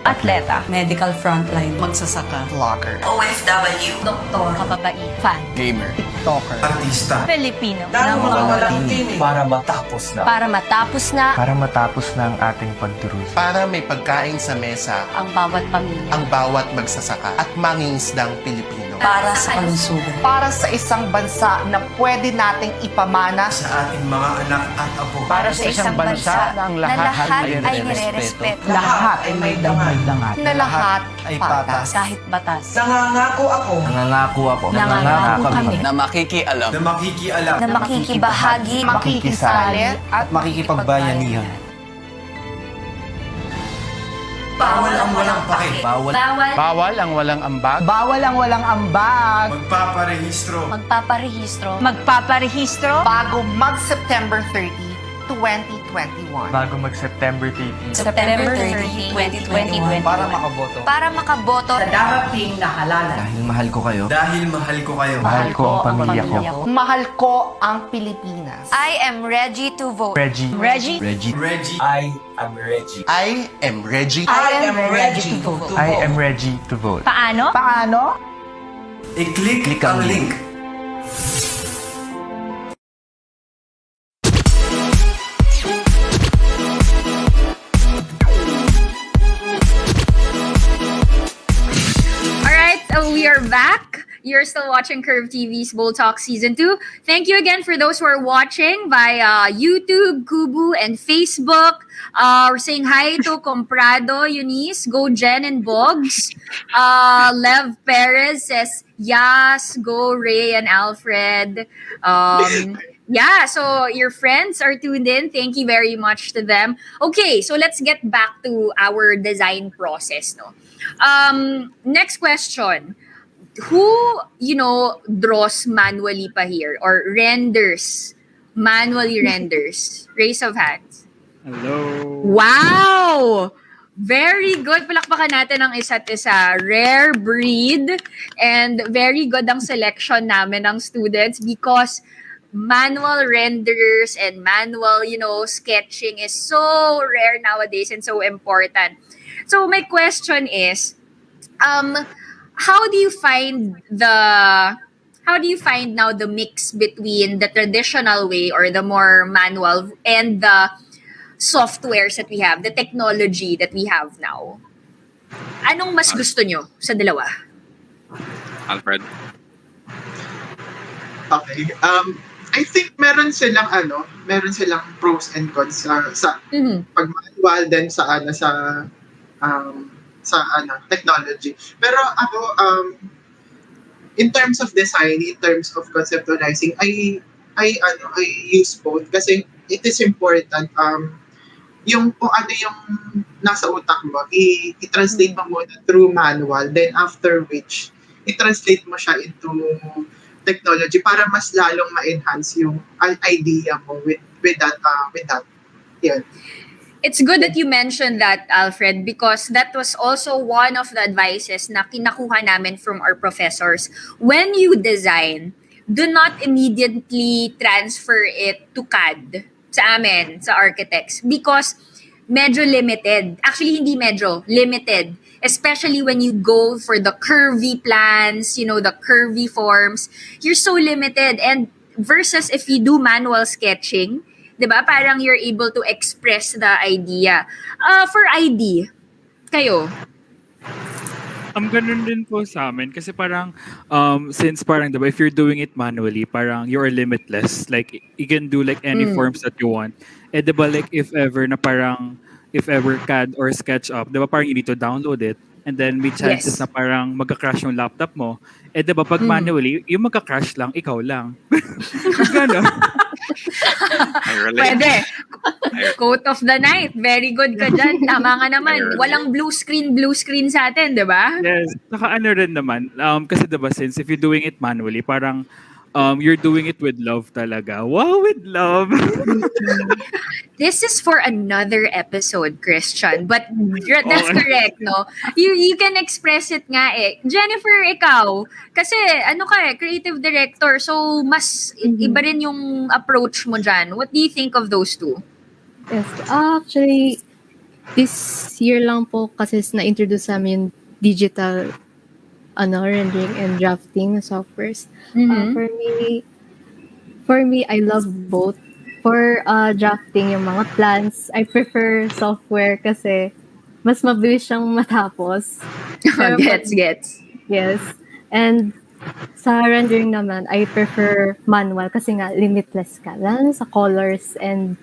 Atleta. Medical frontline. Magsasaka. Vlogger. OFW. Doktor. Kababai. Fan. Gamer. TikToker. Artista. Filipino. Dahil walang tinig. Para matapos na. Para matapos na para matapos na ang ating pagdurusa. Para may pagkain sa mesa ang bawat pamilya. ang bawat magsasaka at mangingisdang Pilipino. Para sa kalusugan. Para sa isang bansa na pwede nating ipamana. Sa ating mga anak at apo. Para sa isang bansa na ang lahat ay nire-respeto. Lahat ay may damay-dangat. Na lahat ay patas. patas. Kahit batas. Nangangako ako. Nangangako ako, Nangangako kami. Na makikialam. Na makikialam. Na makikibahagi. Makikisali at makikipagbayanihan. Bawal ang walang pake. Bawal bawal ang walang ambag. Bawal ang walang ambag. Magpaparehistro. Magpaparehistro. Magpaparehistro. Bago mag-September 30, 2021. bago mag-September 30. September 30, 2021. Para makaboto. Para makaboto. Dahil mahal ko kayo, Dahil mahal ko kayo. mahal ko ang pamilya ko. Mahal ko ang Pilipinas. I am ready to vote. Reggie. Reggie? Reggie. Reggie. I am Reggie. I am Reggie. I am ready to vote. I am ready to vote. Paano? Paano? I-click ang ang link. Alright, so we are back. You're still watching Curve TV's Bold Talk Season 2. Thank you again for those who are watching via YouTube, Kubu, and Facebook. We're saying hi to Comprado, Eunice, Go Jen and Boggs. Lev Perez says, Yas, Go Ray and Alfred. Yeah, so your friends are tuned in. Thank you very much to them. Okay, so let's get back to our design process. No, next question: who draws manually pa here or manually renders? Raise of hands. Hello. Wow! Very good. Palakpakan natin ang isa't isa. Rare breed and very good ang selection namin ng students because manual renders and manual, sketching is so rare nowadays and so important. So my question is, how do you find now the mix between the traditional way or the more manual and the softwares that we have, the technology that we have now? Anong mas gusto nyo sa dalawa? Alfred? Okay. I think meron silang pros and cons sa pag manual then sa technology. Pero ako in terms of design, in terms of conceptualizing, I use both kasi it is important yung kung ano yung nasa utak mo, i-translate mo muna through manual, then after which i-translate mo siya into technology para mas lalong ma-enhance yung idea mo with that. Yun. It's good that you mentioned that, Alfred, because that was also one of the advices na kinakuha namin from our professors. When you design, do not immediately transfer it to CAD sa amin, sa architects, because medyo limited. Actually, hindi medyo, limited. Especially when you go for the curvy plans, the curvy forms, you're so limited. And versus if you do manual sketching, 'di ba? Parang you're able to express the idea. For ID, kayo. Ganun din po sa amin kasi parang since parang diba if you're doing it manually parang you're limitless, like you can do like any forms that you want. Diba like if ever CAD or SketchUp, diba parang you need to download it and then may chances Yes. na parang magka-crash yung laptop mo. Diba pag manually yung magka-crash lang ikaw lang. Gano'n. I relate. Pwede. Quote of the night. Very good ka dyan. Tama nga naman. Ayun. Walang blue screen sa atin, di ba? Yes. Saka ano rin naman, kasi diba since if you're doing it manually, parang you're doing it with love talaga. Wow, with love. This is for another episode, Christian. But that's correct, no? You can express it nga eh. Jennifer, ikaw, kasi creative director, so mas iba rin yung approach mo dyan. What do you think of those two? Yes. Actually, this year lang po kasi na-introduce sa amin yung digital rendering and drafting softwares. For me, I love both. For drafting yung mga plans, I prefer software kasi mas mabilis siyang matapos. Gets. Yes. And sa rendering naman, I prefer manual kasi nga limitless ka. Lalo sa colors and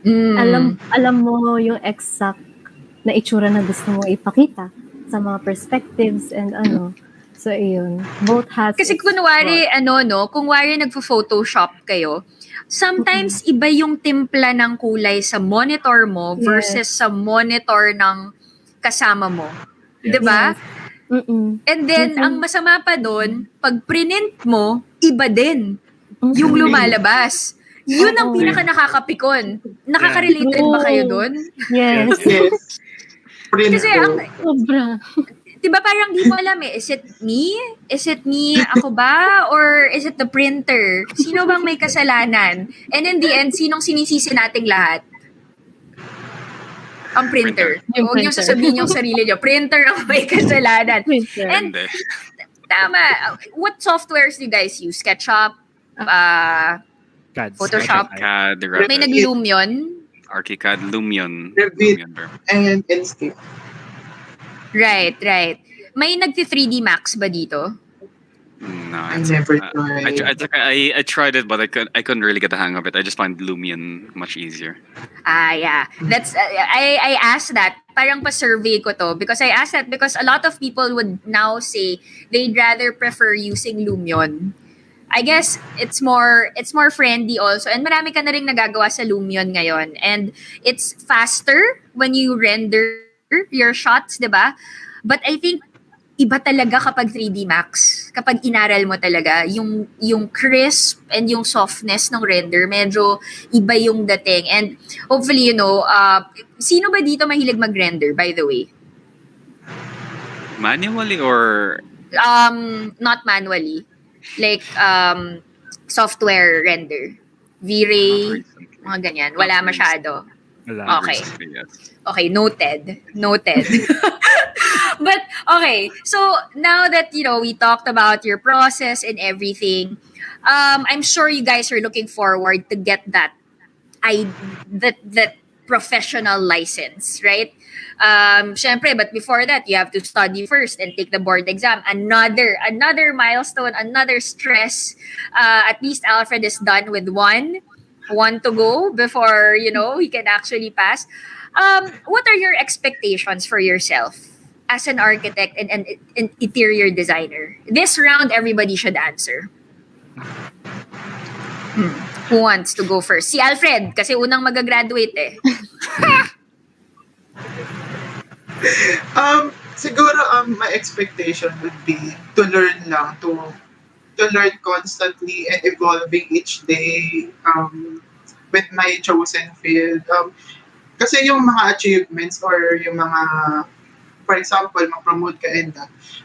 alam mo yung exact na itsura na gusto mo ipakita sa mga perspectives and So, ayun. Both has Kasi its kunwari, kung nagpo-Photoshop kayo, sometimes iba yung timpla ng kulay sa monitor mo versus sa monitor ng kasama mo. Yes. Diba? Yes. And then, ang masama pa doon, pag print mo, iba din yung lumalabas. Yun ang pinaka nakakapikon. Nakaka-relate rin ba kayo doon? Yes. Yes. Print Kasi ko. Sobra. Diba parang di mo alam eh, is it me? Is it me? Ako ba? Or is it the printer? Sino bang may kasalanan? And in the end, sinong sinisisi nating lahat? Ang printer. Huwag niyo sasabihin yung sarili niyo. Printer ang may kasalanan. Printer. And tama. What softwares do you guys use? SketchUp? CAD. Photoshop. CAD, May nag-loom yun? ArchiCAD, Lumion. Revit. Lumion. And Inkscape. Right. May nag-3D Max ba dito? No, I never tried. I tried it, but I couldn't really get the hang of it. I just find Lumion much easier. Yeah. That's I asked that. Parang pa-survey ko to because I asked that because a lot of people would now say they'd rather prefer using Lumion. I guess it's more friendly also, and marami ka na ring nagagawa sa Lumion ngayon, and it's faster when you render your shots, 'di ba? But I think iba talaga kapag 3D Max. Kapag inaral mo talaga, yung crisp and yung softness ng render, medyo iba yung dating. And hopefully, sino ba dito mahilig mag-render, by the way? Manually or? Not manually. Like, software render. V-Ray, mga ganyan. Wala masyado. Wala. Okay. Yes. Okay, noted. But okay, so now that we talked about your process and everything, I'm sure you guys are looking forward to get that professional license, right? Syempre, but before that, you have to study first and take the board exam. Another milestone, another stress. At least Alfred is done with one to go before he can actually pass. What are your expectations for yourself as an architect and an interior designer? This round, everybody should answer. Who wants to go first? Si Alfred, kasi unang magagraduate eh. Siguro my expectation would be to learn lang, to learn constantly and evolving each day with my chosen field. Kasi yung mga achievements or yung mga, for example, mag-promote ka and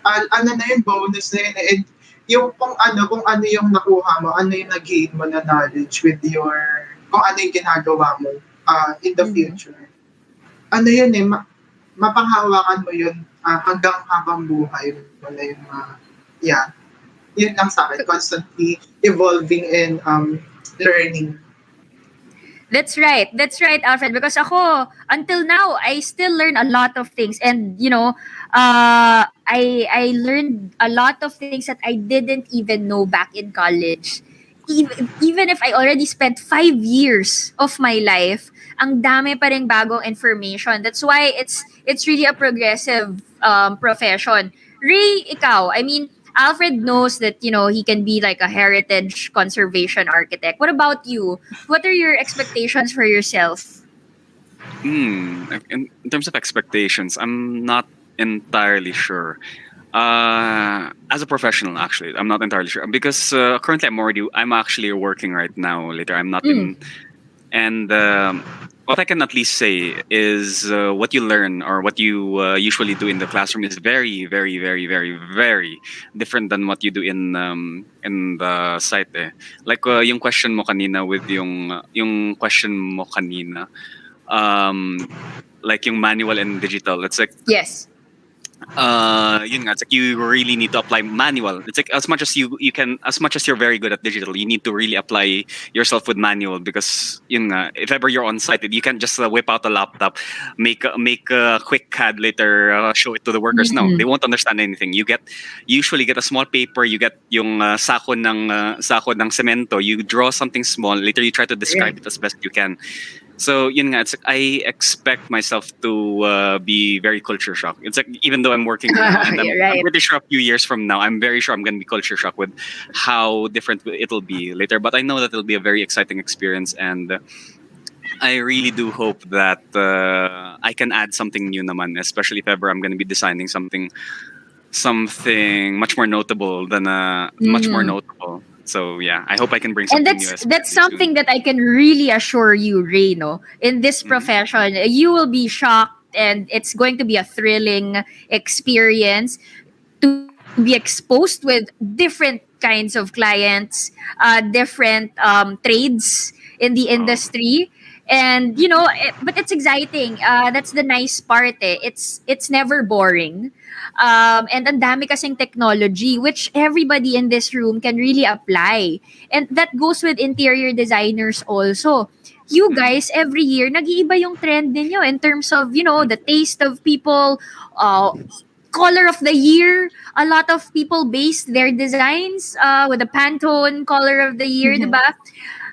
ano na yun, bonus na yun. And yung kung ano yung nakuha mo, ano yung nag-gain mo na knowledge with your, kung ano yung ginagawa mo in the future. Ano yun eh, mapanghawakan mo yun hanggang habang buhay mo na yung yun lang sa akin, constantly evolving and learning. That's right, Alfred. Because ako, until now, I still learn a lot of things, and I learned a lot of things that I didn't even know back in college. Even if I already spent 5 years of my life, ang dami pa ring bagong information. That's why it's really a progressive profession. Ray, ikaw, I mean, Alfred knows that, he can be like a heritage conservation architect. What about you? What are your expectations for yourself? In terms of expectations, I'm not entirely sure. As a professional, actually, I'm not entirely sure because currently I'm actually working right now. Later, I'm not in, and what I can at least say is what you learn or what you usually do in the classroom is very, very, very, very, very different than what you do in the site. Eh. Like yung question mo kanina with yung question mo kanina, like yung manual and digital. It's like yes. Yun nga, it's like you really need to apply manual. It's like as much as you're very good at digital, you need to really apply yourself with manual because yun nga, if ever you're on site, you can't just whip out a laptop, make a quick CAD later, show it to the workers. No, they won't understand anything. You usually get a small paper, you get yung sako ng semento, you draw something small, later you try to describe it as best you can. So yun nga, it's like I expect myself to be very culture shocked. It's like even though I'm working now, and I'm pretty sure a few years from now, I'm very sure I'm going to be culture shocked with how different it'll be later. But I know that it'll be a very exciting experience, and I really do hope that I can add something new naman, especially if ever I'm going to be designing something much more notable than much more notable. So yeah, I hope I can bring something and new. That's something that I can really assure you, Ray. No, in this profession, you will be shocked, and it's going to be a thrilling experience to be exposed with different kinds of clients, different trades in the industry. And but it's exciting. That's the nice part. It's never boring. And ang dami kasing technology which everybody in this room can really apply. And that goes with interior designers also. You guys, every year, nag-iiba yung trend ninyo in terms of, the taste of people, color of the year. A lot of people base their designs with the Pantone color of the year, diba? Yes.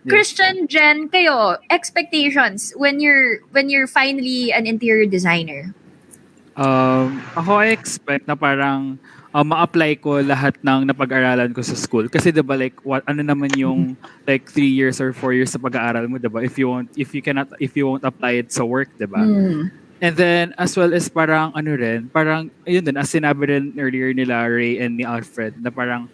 Christian, Jen, kayo, expectations when you're finally an interior designer? Ako I expect na parang ma-apply ko lahat ng napag-aralan ko sa school. Kasi diba like ano naman yung like 3 years or 4 years sa pag-aaral mo, diba? If you won't apply it sa work, diba? And then as well as parang parang ayun din as sinabi rin earlier nila Ray and ni Alfred na parang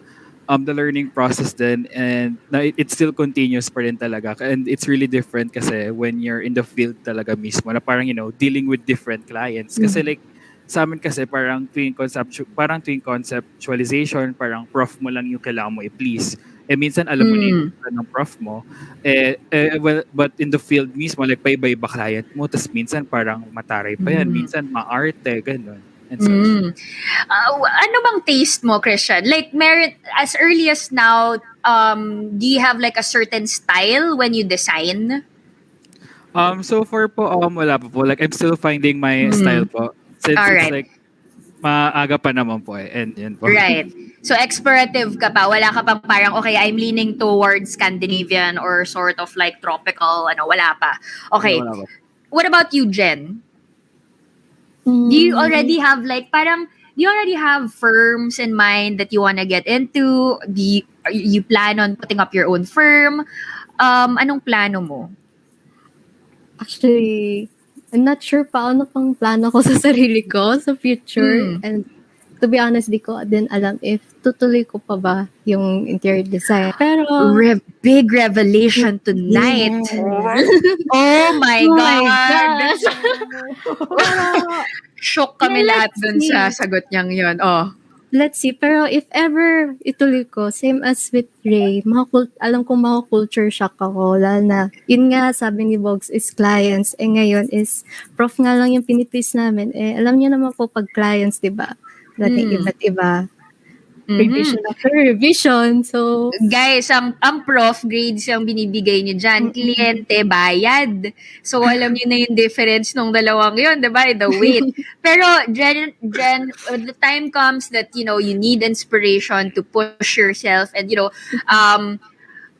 the learning process then and it still continues pa rin talaga, and it's really different kasi when you're in the field talaga mismo na parang dealing with different clients kasi like sa amin kasi parang tuwing conceptualization parang prof mo lang yung kailangan mo i-please minsan alam mo na yung ng prof mo well, but in the field mismo like iba-iba client mo tas minsan parang mataray pa yan minsan maarte ganun. Ano bang taste mo, Christian? Like, as early as now, do you have like a certain style when you design? So far po, wala pa po. Like, I'm still finding my style po. Since it's Alright. like, maaga pa naman po eh. And yun po. Right. So explorative ka pa. Wala ka pang parang, okay, I'm leaning towards Scandinavian or sort of like tropical. Wala pa. Okay. Wala pa. What about you, Jen? Do you already have like parang do you already have firms in mind that you want to get into? You plan on putting up your own firm? Anong plano mo? Actually, I'm not sure paano pang plano ko sa sarili ko sa future. And to be honest, di ko din alam if tutuloy ko pa ba yung interior design. Pero, Big revelation tonight. Oh my God. Shock kami lahat dun sa sagot niyang yun. Oh. let's see. Pero if ever ituloy ko, same as with Ray, alam kong culture shock ako. Lalo na, yun nga, sabi ni Bogs is clients. Ngayon is, prof nga lang yung pinipis namin. Alam niyo naman po pag clients, di ba? Dating iba't iba. Revision after revision. So, guys, ang prof grades yung binibigay niyo dyan. Kliyente, bayad. So, alam niyo na yung difference ng dalawang yun, diba? The weight. Pero, Jen, when the time comes that, you need inspiration to push yourself and,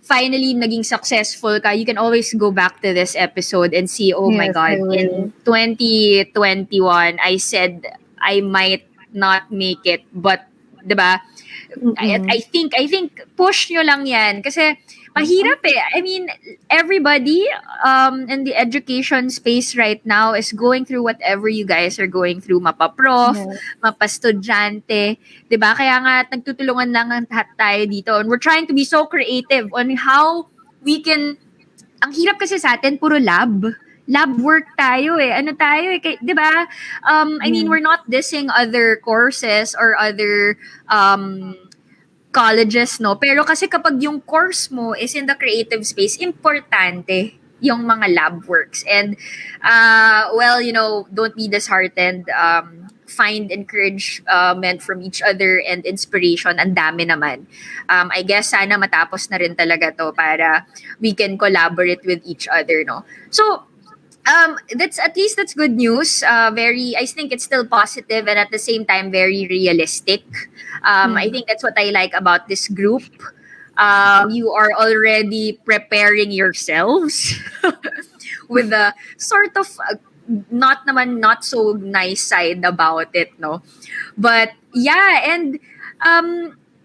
finally naging successful ka, you can always go back to this episode and see, oh my God, in 2021, I said I might not make it, but, diba? I think push nyo lang yan kasi mahirap eh. I mean, everybody in the education space right now is going through whatever you guys are going through, mapa-prof, mapa-estudyante, 'di ba? Kaya nga nagtutulungan lang ang lahat tayo dito and we're trying to be so creative on how we can. Ang hirap kasi sa atin puro lab work tayo eh. Ano tayo eh, 'di ba? I mean, we're not dissing other courses or other colleges, no? Pero kasi kapag yung course mo is in the creative space, importante yung mga lab works. And, don't be disheartened. Find encouragement from each other and inspiration. Ang dami naman. I guess sana matapos na rin talaga to para we can collaborate with each other, no? So, that's good news. I think it's still positive and at the same time very realistic. I think that's what I like about this group. You are already preparing yourselves with a sort of not so nice side about it, no? But yeah, and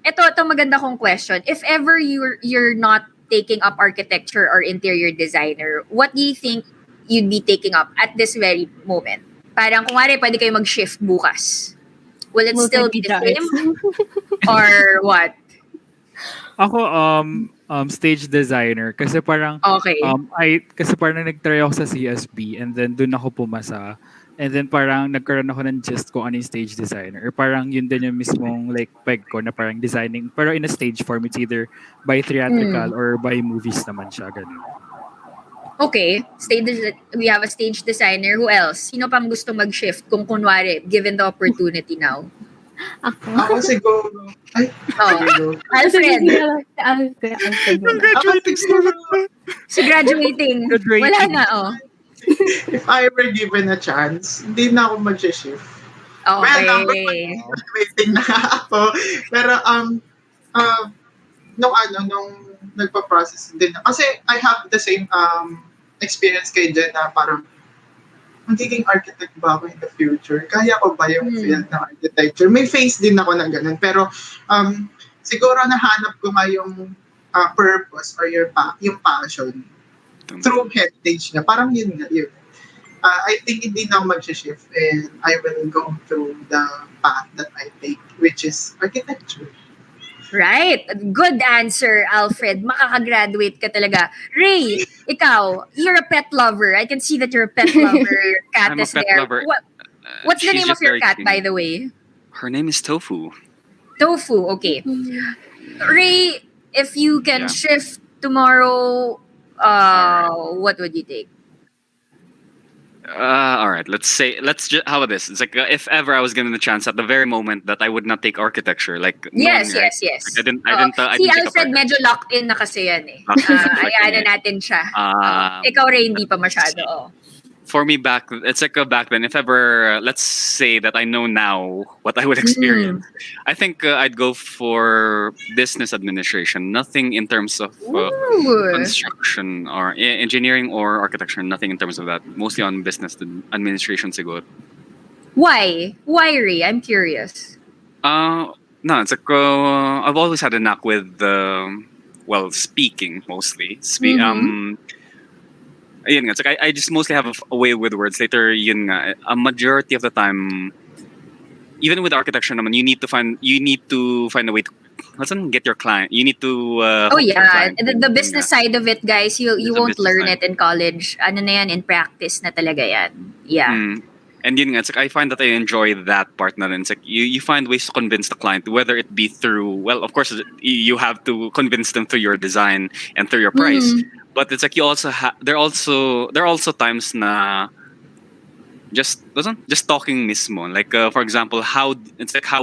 ito maganda kong question. If ever you're not taking up architecture or interior designer, what do you think you'd be taking up at this very moment? Parang kung pwede kayo mag-shift bukas. Will it still be the same? Or what? Ako, stage designer. Kasi parang, Okay. kasi parang nag-try ako sa CSP and then dun ako pumasa. And then parang nagkaroon ako ng gist kung ano yung stage designer. Or parang yun din yung mismong like peg ko na parang designing. Pero in a stage form, it's either by theatrical or by movies naman siya. Ganun. Okay, we have a stage designer. Who else? Sino pang gusto mag-shift kung kunwari, given the opportunity now? Ako siguro. Ay, Alfred, Congratulations! si graduating. Wala na, If I were given a chance, hindi na ako mag-shift. Okay. Well, number one, waiting na ako. Pero, nung nagpa-process din. Kasi I have the same experience kay Jen na parang magiging architect ba ako in the future? Kaya ko ba yung field ng architecture? May face din ako ng ganun. Pero siguro nahanap ko nga yung purpose or yung passion through heritage na. Parang yun nga, yun. I think hindi na ako mag-shift and I will go through the path that I take, which is architecture. Right. Good answer, Alfred. Makakagraduate ka talaga. Ray, ikaw, you're a pet lover. I can see that you're a pet lover. Your cat I'm is a pet there. lover. What's the She's name of just your very cat, cute. by the way? Her name is Tofu. Tofu, okay. Ray, if you can shift tomorrow, what would you take? All right. How about this? It's like if ever I was given the chance at the very moment that I would not take architecture, like Yes, knowing, right? yes. Like, I Si didn't take a Alfred part. medyo locked in na kasi yan eh. Like, Ayanan natin siya. um, Ikaw rin hindi pa masyado. for me it's like back then, if ever let's say that I know now what I would experience, I think I'd go for business administration. Nothing in terms of Ooh. construction or engineering or architecture. Nothing in terms of that. Mostly on business administration siguro. Why? Why, Ray? I'm curious. No, it's like I've always had a knack with speaking mostly. Ayun nga, it's like I just mostly have a way with words. Later, yun nga, a majority of the time, even with architecture naman, you need to find a way to get your client. You need to hook your client. The business side of it, guys, you It's a won't business learn side. it in college. Ano na yan, in practice na talaga yan. Yeah. And yun nga, it's like I find that I enjoy that part na rin. It's like you find ways to convince the client, whether it be through, well, of course, you have to convince them through your design and through your price. But it's like you also there are also times na just talking mismo. Like for example, how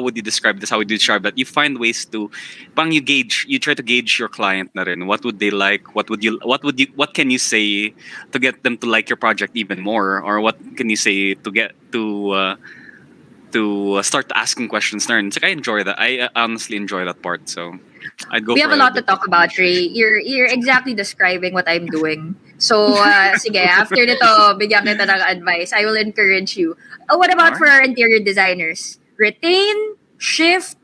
would you describe this? How would you describe that? You find ways to, you try to gauge your client na rin. What would they like? What can you say to get them to like your project even more? Or what can you say to get to start asking questions na rin? It's like I enjoy that. I honestly enjoy that part. So I'd go. We for have a lot to talk about, Ray. You're exactly describing what I'm doing. So, sige, after nito, bigyan kita ng advice. I will encourage you. What about for our interior designers? Retain, shift.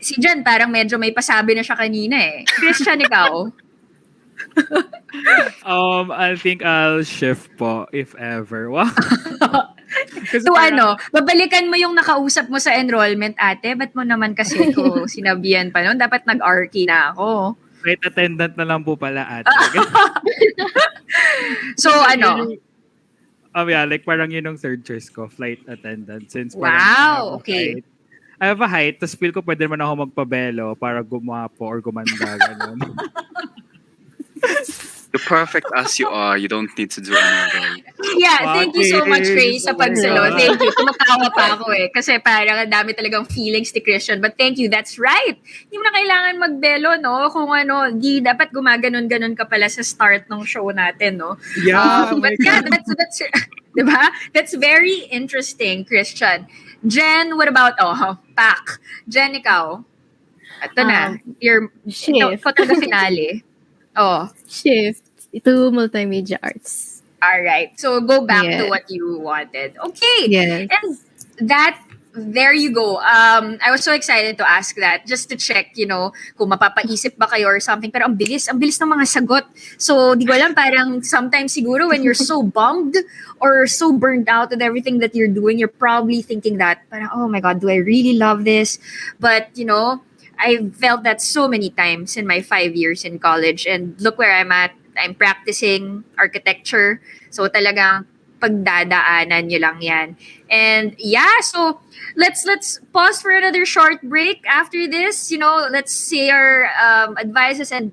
Si Jen, parang medyo may pasabi na siya kanina eh. Christian, ikaw? I think I'll shift po, if ever. Wow. So babalikan mo yung nakausap mo sa enrollment, ate. Ba't mo naman kasi ko sinabihan pa noon? Dapat nag-RK na ako. Flight attendant na lang po pala, ate. So, yeah, like parang yun yung third choice ko, flight attendant. Since wow, okay. I have a height, tapos feel ko pwede naman ako magpabelo para gumapo or gumanda. Ganun. You're perfect as you are. You don't need to do anything. Yeah, thank you so much, Ray, sa pagsalo. Thank you. Tumatawa pa ako eh. Kasi parang ang dami talagang feelings ni Christian. But thank you, that's right. Hindi mo na kailangan magbelo, no? Kung di dapat gumaganon-ganon ka pala sa start ng show natin, no? Yeah. But yeah, that's diba? That's very interesting, Christian. Jen, what about, Pac? Jen, ikaw? Ito na. Your Shift. Photo finale. Shift to multimedia arts. All right. So go back to what you wanted. Okay. Yes. And there you go. I was so excited to ask that just to check, kung mapapaisip ba kayo or something. Pero ang bilis ng mga sagot. So di ko alam, parang sometimes siguro when you're so bummed or so burned out with everything that you're doing, you're probably thinking that, parang, oh my God, do I really love this? But, I felt that so many times in my 5 years in college, and look where I'm at. I'm practicing architecture. So talagang pagdadaanan nyo lang yan. And yeah, so let's pause for another short break. After this, let's say our advices and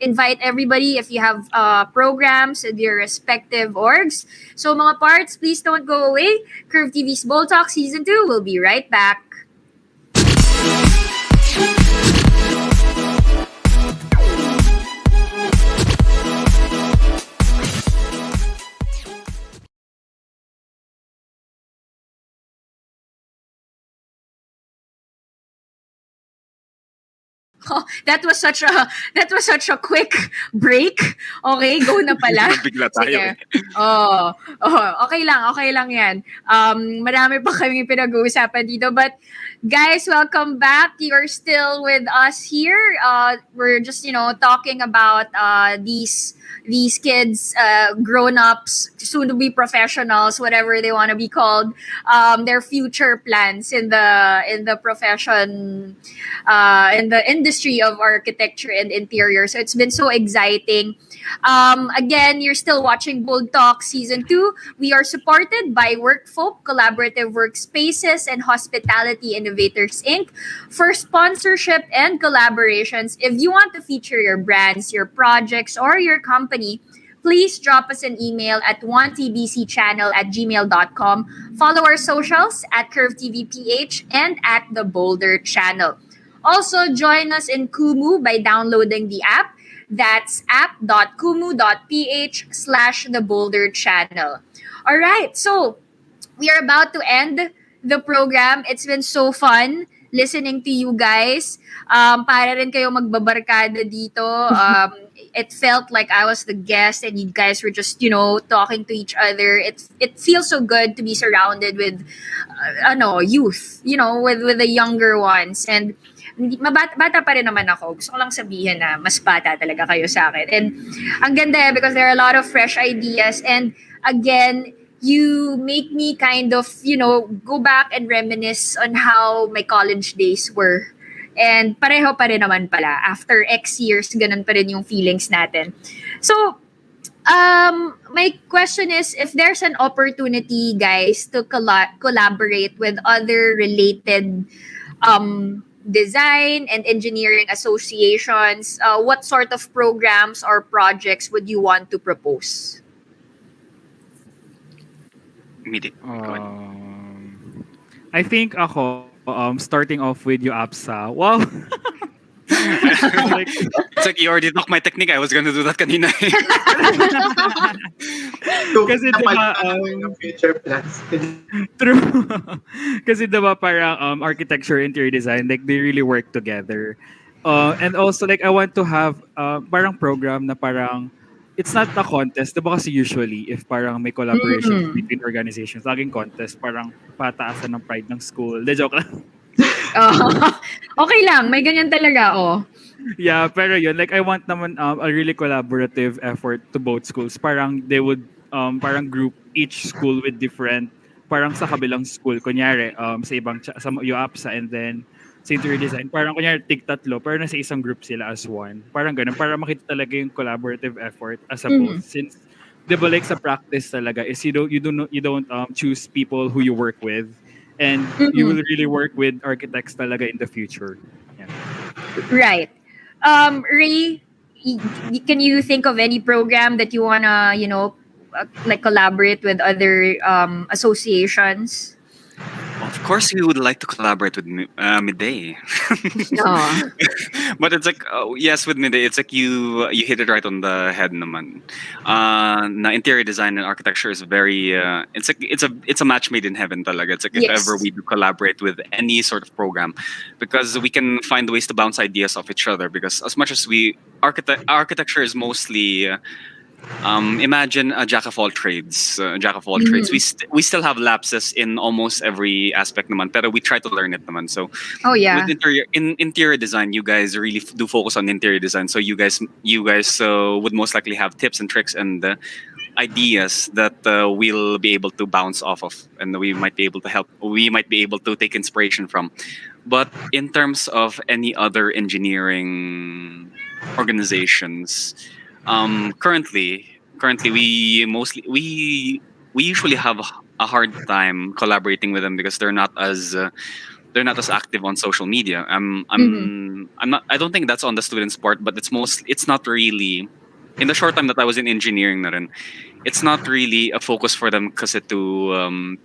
invite everybody if you have programs at your respective orgs. So mga parts, please don't go away. Curve TV's Bold Talk Season 2 will be right back. Oh, that was such a quick break. Okay, go na pala. Bigla tayo. Okay lang yan. Marami pa kaming pinag-uusapan dito, but guys, welcome back. You're still with us here. We're just, talking about these kids, grown-ups, soon-to-be professionals, whatever they want to be called, their future plans in the profession, in the industry of architecture and interior. So it's been so exciting. Again, you're still watching Bold Talk Season 2. We are supported by Workfolk, Collaborative Workspaces, and Hospitality Innovators, Inc. For sponsorship and collaborations, if you want to feature your brands, your projects, or your company please drop us an email at 1tbcchannel@gmail.com. Follow our socials at CurveTVPH and at the Boulder Channel. Also, join us in Kumu by downloading the app. That's app.kumu.ph/the Boulder Channel. All right, so we are about to end the program. It's been so fun listening to you guys. Para rin kayo magbabarkada dito. It felt like I was the guest and you guys were just, talking to each other. It feels so good to be surrounded with, youth, with the younger ones. And bata pa rin naman ako. Gusto ko lang sabihin na mas bata talaga kayo sa akin. And ang ganda because there are a lot of fresh ideas. And again, you make me kind of, go back and reminisce on how my college days were. And pareho pa rin naman pala. After X years, ganun pa rin yung feelings natin. So, my question is, if there's an opportunity, guys, to collaborate with other related design and engineering associations, what sort of programs or projects would you want to propose? Midi. Go ahead. I think ako, starting off with yung APSA. Wow! It's like you already took my technique. I was gonna do that kanina. Kasi diba, future plans. true. Kasi diba parang architecture, interior design, like they really work together. And also like I want to have parang program na parang it's not a contest. Diba kasi usually if parang may collaboration between organizations, laging contest, parang pataasan ng pride ng school. De joke lang. Okay lang, may ganyan talaga, Yeah, pero yun, like I want naman a really collaborative effort to both schools. Parang they would parang group each school with different, parang sa kabilang school, kunyari sa ibang sa UAPSA and then sa interior design, parang kunyari tig-tatlo, pero nasa isang group sila as one. Parang ganun, para makita talaga yung collaborative effort as a both. Since diba like sa practice talaga is you don't choose people who you work with. And you will really work with architects talaga in the future. Yeah. Right. Ray, can you think of any program that you wanna, like collaborate with other associations? Of course, we would like to collaborate with Midday. But it's like, yes, with Midday, it's like you hit it right on the head naman. Na interior design and architecture is very, it's a match made in heaven talaga. It's like if ever we do collaborate with any sort of program, because we can find ways to bounce ideas off each other. Because as much as architecture is mostly imagine a jack of all trades. We still have lapses in almost every aspect naman, pero we try to learn it naman. So with interior design, you guys really do focus on interior design. So you guys would most likely have tips and tricks and ideas that we'll be able to bounce off of, and we might be able to take inspiration from. But in terms of any other engineering organizations, currently we usually have a hard time collaborating with them because they're not as active on social media. I don't think that's on the students' part, but it's not really, in the short time that I was in engineering na rin, it's not really a focus for them kasi to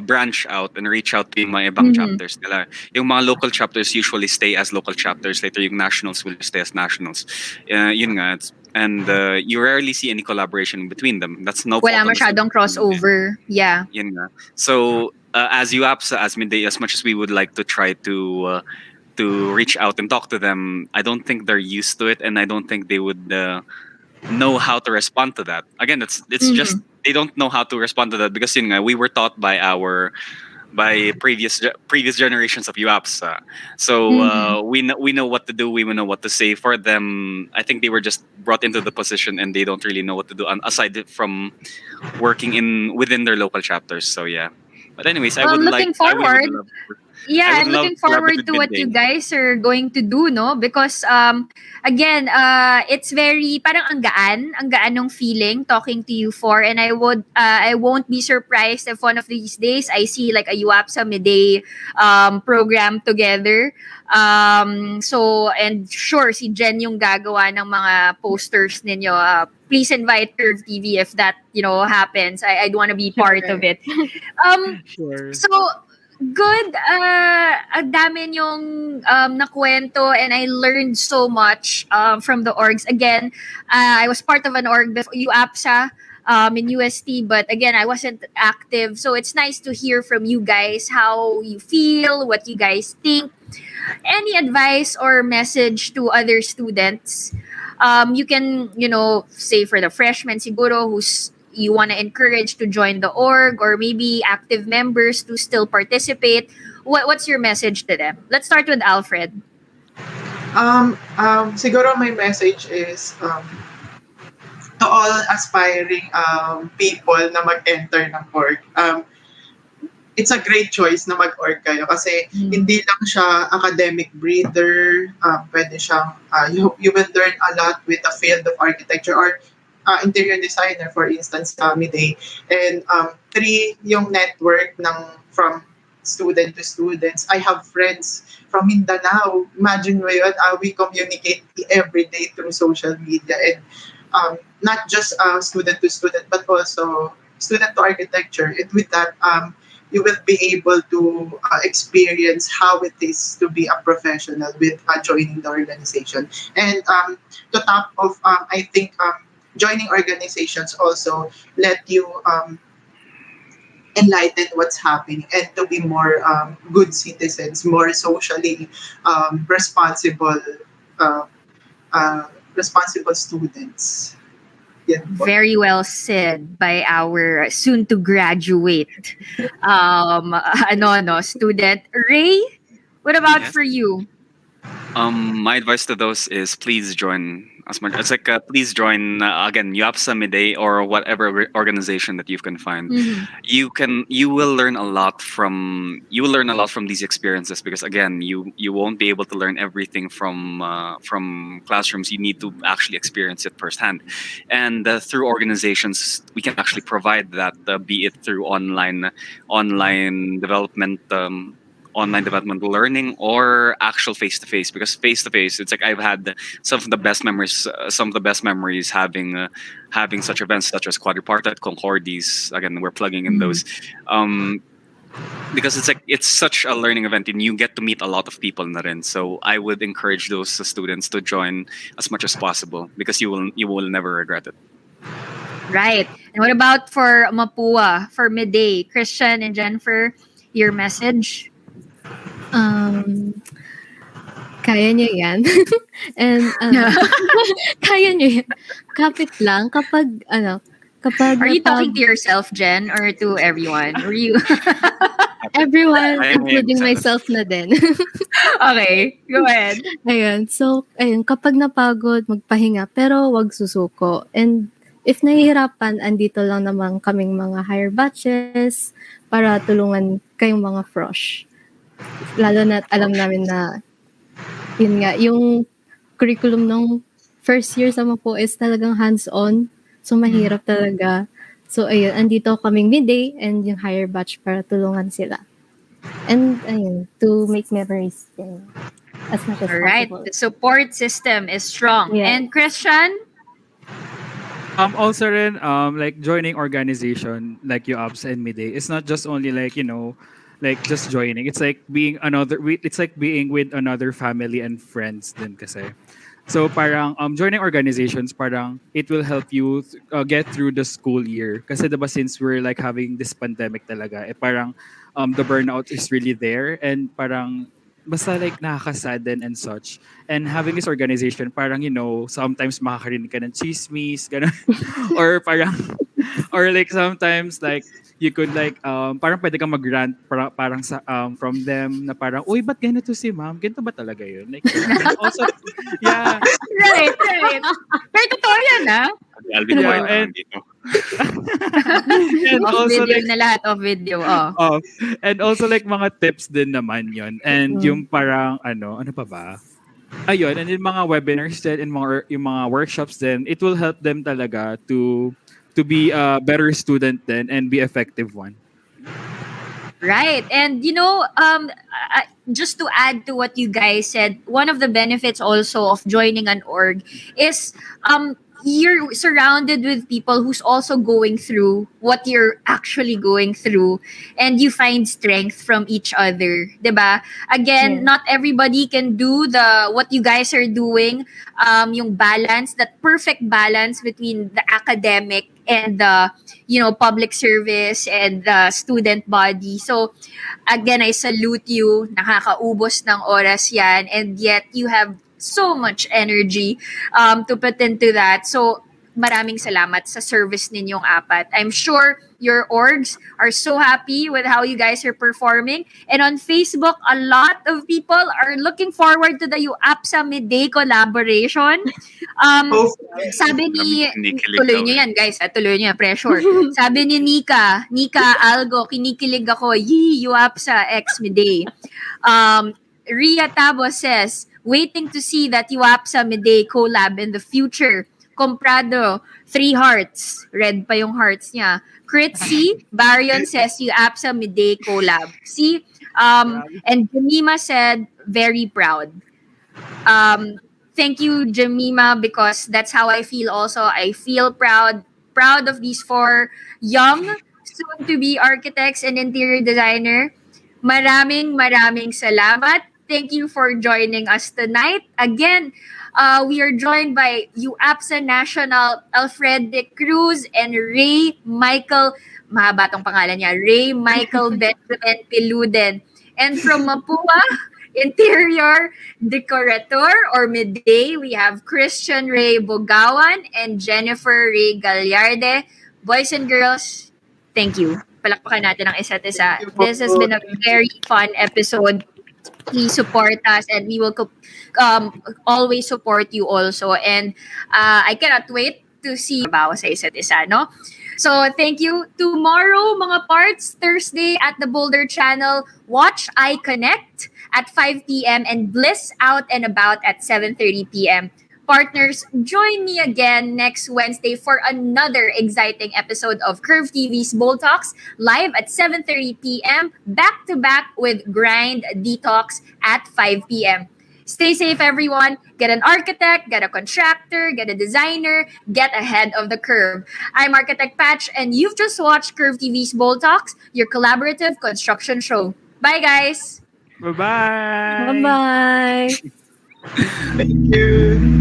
branch out and reach out to yung mga ibang chapters nila. Yung mga local chapters usually stay as local chapters. Later, yung nationals will stay as nationals. Yun nga. And you rarely see any collaboration between them. That's no fault. Wala masyadong crossover. Yeah. Yun nga. So, as UAPSA, as Midday, as much as we would like to try to reach out and talk to them, I don't think they're used to it, and I don't think they would know how to respond to that. Again, it's just they don't know how to respond to that because yun nga, we were taught by previous generations of UAPSA. So we know what to do, we know what to say. For them, I think they were just brought into the position and they don't really know what to do aside from working within their local chapters. So yeah. But anyways, I would looking like. I would forward. love- Yeah, I I'm would love looking forward collaborative to what you midday. guys are going to do, no? Because again, it's very parang ang gaan ng feeling talking to you four, and I won't be surprised if one of these days I see like a UAPSA midday program together. So and sure si Jen yung gagawa ng mga posters ninyo. Please invite Curve TV if that, happens. I'd want to be part of it. Sure. So good. Ang dami yung nakwento, and I learned so much from the orgs. Again, I was part of an org before UAPSA in UST, but again, I wasn't active. So it's nice to hear from you guys how you feel, what you guys think. Any advice or message to other students? You can, say for the freshmen siguro who's you want to encourage to join the org, or maybe active members to still participate. What's your message to them? Let's start with Alfred. Siguro my message is to all aspiring people na mag-enter ng org. It's a great choice na mag-org kayo kasi hindi lang siya academic breather, pwede siyang, you will learn a lot with the field of architecture or interior designer, for instance, midday. And three, yung network from student to students. I have friends from Mindanao. Imagine mo yun, we communicate every day through social media, and not just student to student, but also student to architecture. And with that, you will be able to experience how it is to be a professional with joining the organization. And to top of, I think joining organizations also let you enlighten what's happening and to be more good citizens, more socially responsible, responsible students. Yan po. Very well said by our soon to graduate student. Ray, what about Yes. for you? My advice to those is please join as much. It's like please join again UAPSA Midday or whatever organization that you can find. You will learn a lot from these experiences, because again you won't be able to learn everything from classrooms. You need to actually experience it firsthand, and through organizations we can actually provide that, be it through online development. Online development learning or actual face-to-face, because face-to-face it's like I've had some of the best memories having such events such as quadripartite concordies. Again, we're plugging in those because it's such a learning event and you get to meet a lot of people na rin. So I would encourage those students to join as much as possible, because you will never regret it. Right. And what about for Mapua, for midday? Christian and Jennifer, your message? Kaya nyo yan. And, kaya nyo yan. Kapit lang kapag, Are you talking to yourself, Jen, or to everyone? Or you? everyone, I am including myself. myself na din. Okay, go ahead. Ayun. So, kapag napagod, magpahinga, pero wag susuko. And if nahihirapan, andito lang naman kaming mga higher batches para tulungan kayong mga frosh. Lalo na alam namin na, yun nga, yung curriculum ng first year sa Mapo is talagang hands-on. So, mahirap talaga. So, ayun, andito kaming midday and yung higher batch para tulungan sila. And, ayun, to make memories din as much as All right. possible. The support system is strong. Yeah. And Christian? Also rin, like joining organization like UAPS and Midday, it's not just only like, like just joining. It's like being with another family and friends din kasi. So parang joining organizations, parang it will help you get through the school year. Kasi diba since we're like having this pandemic talaga, parang the burnout is really there, and parang basta like nakaka-sadden and such. And having this organization, parang sometimes makakarinig ka ng chismis, ganun. Or parang or like sometimes like you could like parang pwede kang mag-rant parang sa from them na parang uy, ba't ganito si ma'am, ganito ba talaga yun, like and also yeah Right. Pero totoo yan, ha? Alvin Yeah, White and- dito. And Off also video like na lahat, off video. Oh. off. And also like mga tips din naman yon. And yung parang ano pa ba? Ayun, and yung mga webinars din and yung mga workshops din, it will help them talaga to be a better student then and be effective one. Right. And just to add to what you guys said, one of the benefits also of joining an org is you're surrounded with people who's also going through what you're actually going through, and you find strength from each other, 'di ba? Again, not everybody can do what you guys are doing, yung balance, that perfect balance between the academic and the public service and the student body. So again, I salute you. Nakakaubos ng oras yan, and yet you have so much energy to put into that. So maraming salamat sa service ninyong apat. I'm sure your orgs are so happy with how you guys are performing. And on Facebook, a lot of people are looking forward to the UAPSA Midday collaboration. Sabi ni, tuloy nyo yan guys, tuloy nyo yan, pressure. Sabi ni Nika Algo, kinikilig ako, UAPSA X Midday. Ria Tabo says, waiting to see that UAPSA Midday collab in the future. Comprado, 3 hearts. Red pa yung hearts niya. Critzy, Barion says UAPSA Midday collab. See? And Jemima said, very proud. Thank you, Jemima, because that's how I feel also. I feel proud of these 4 young, soon-to-be architects and interior designer. Maraming salamat. Thank you for joining us tonight. Again, we are joined by UAPSA National Alfred Cruz and Ray Michael, mahaba tong pangalan niya, Ray Michael Benjamin Piluden. And from Mapua, Interior Decorator or Midday, we have Christian Ray Bogawan and Jennifer Ray Gallarde. Boys and girls, thank you. Palakpakan natin ang isa't isa. This has been a very fun episode. Please support us, and we will always support you also. And I cannot wait to see bawa sa isa't isa, no? So thank you. Tomorrow, mga parts, Thursday at the Boulder Channel, watch I Connect at 5 p.m. and Bliss Out and About at 7:30 p.m. Partners, join me again next Wednesday for another exciting episode of Curve TV's Bold Talks, live at 7:30 p.m., back-to-back with Grind Detox at 5 p.m. Stay safe, everyone. Get an architect, get a contractor, get a designer, get ahead of the curve. I'm Architect Patch, and you've just watched Curve TV's Bold Talks, your collaborative construction show. Bye, guys! Bye-bye! Bye-bye! Thank you.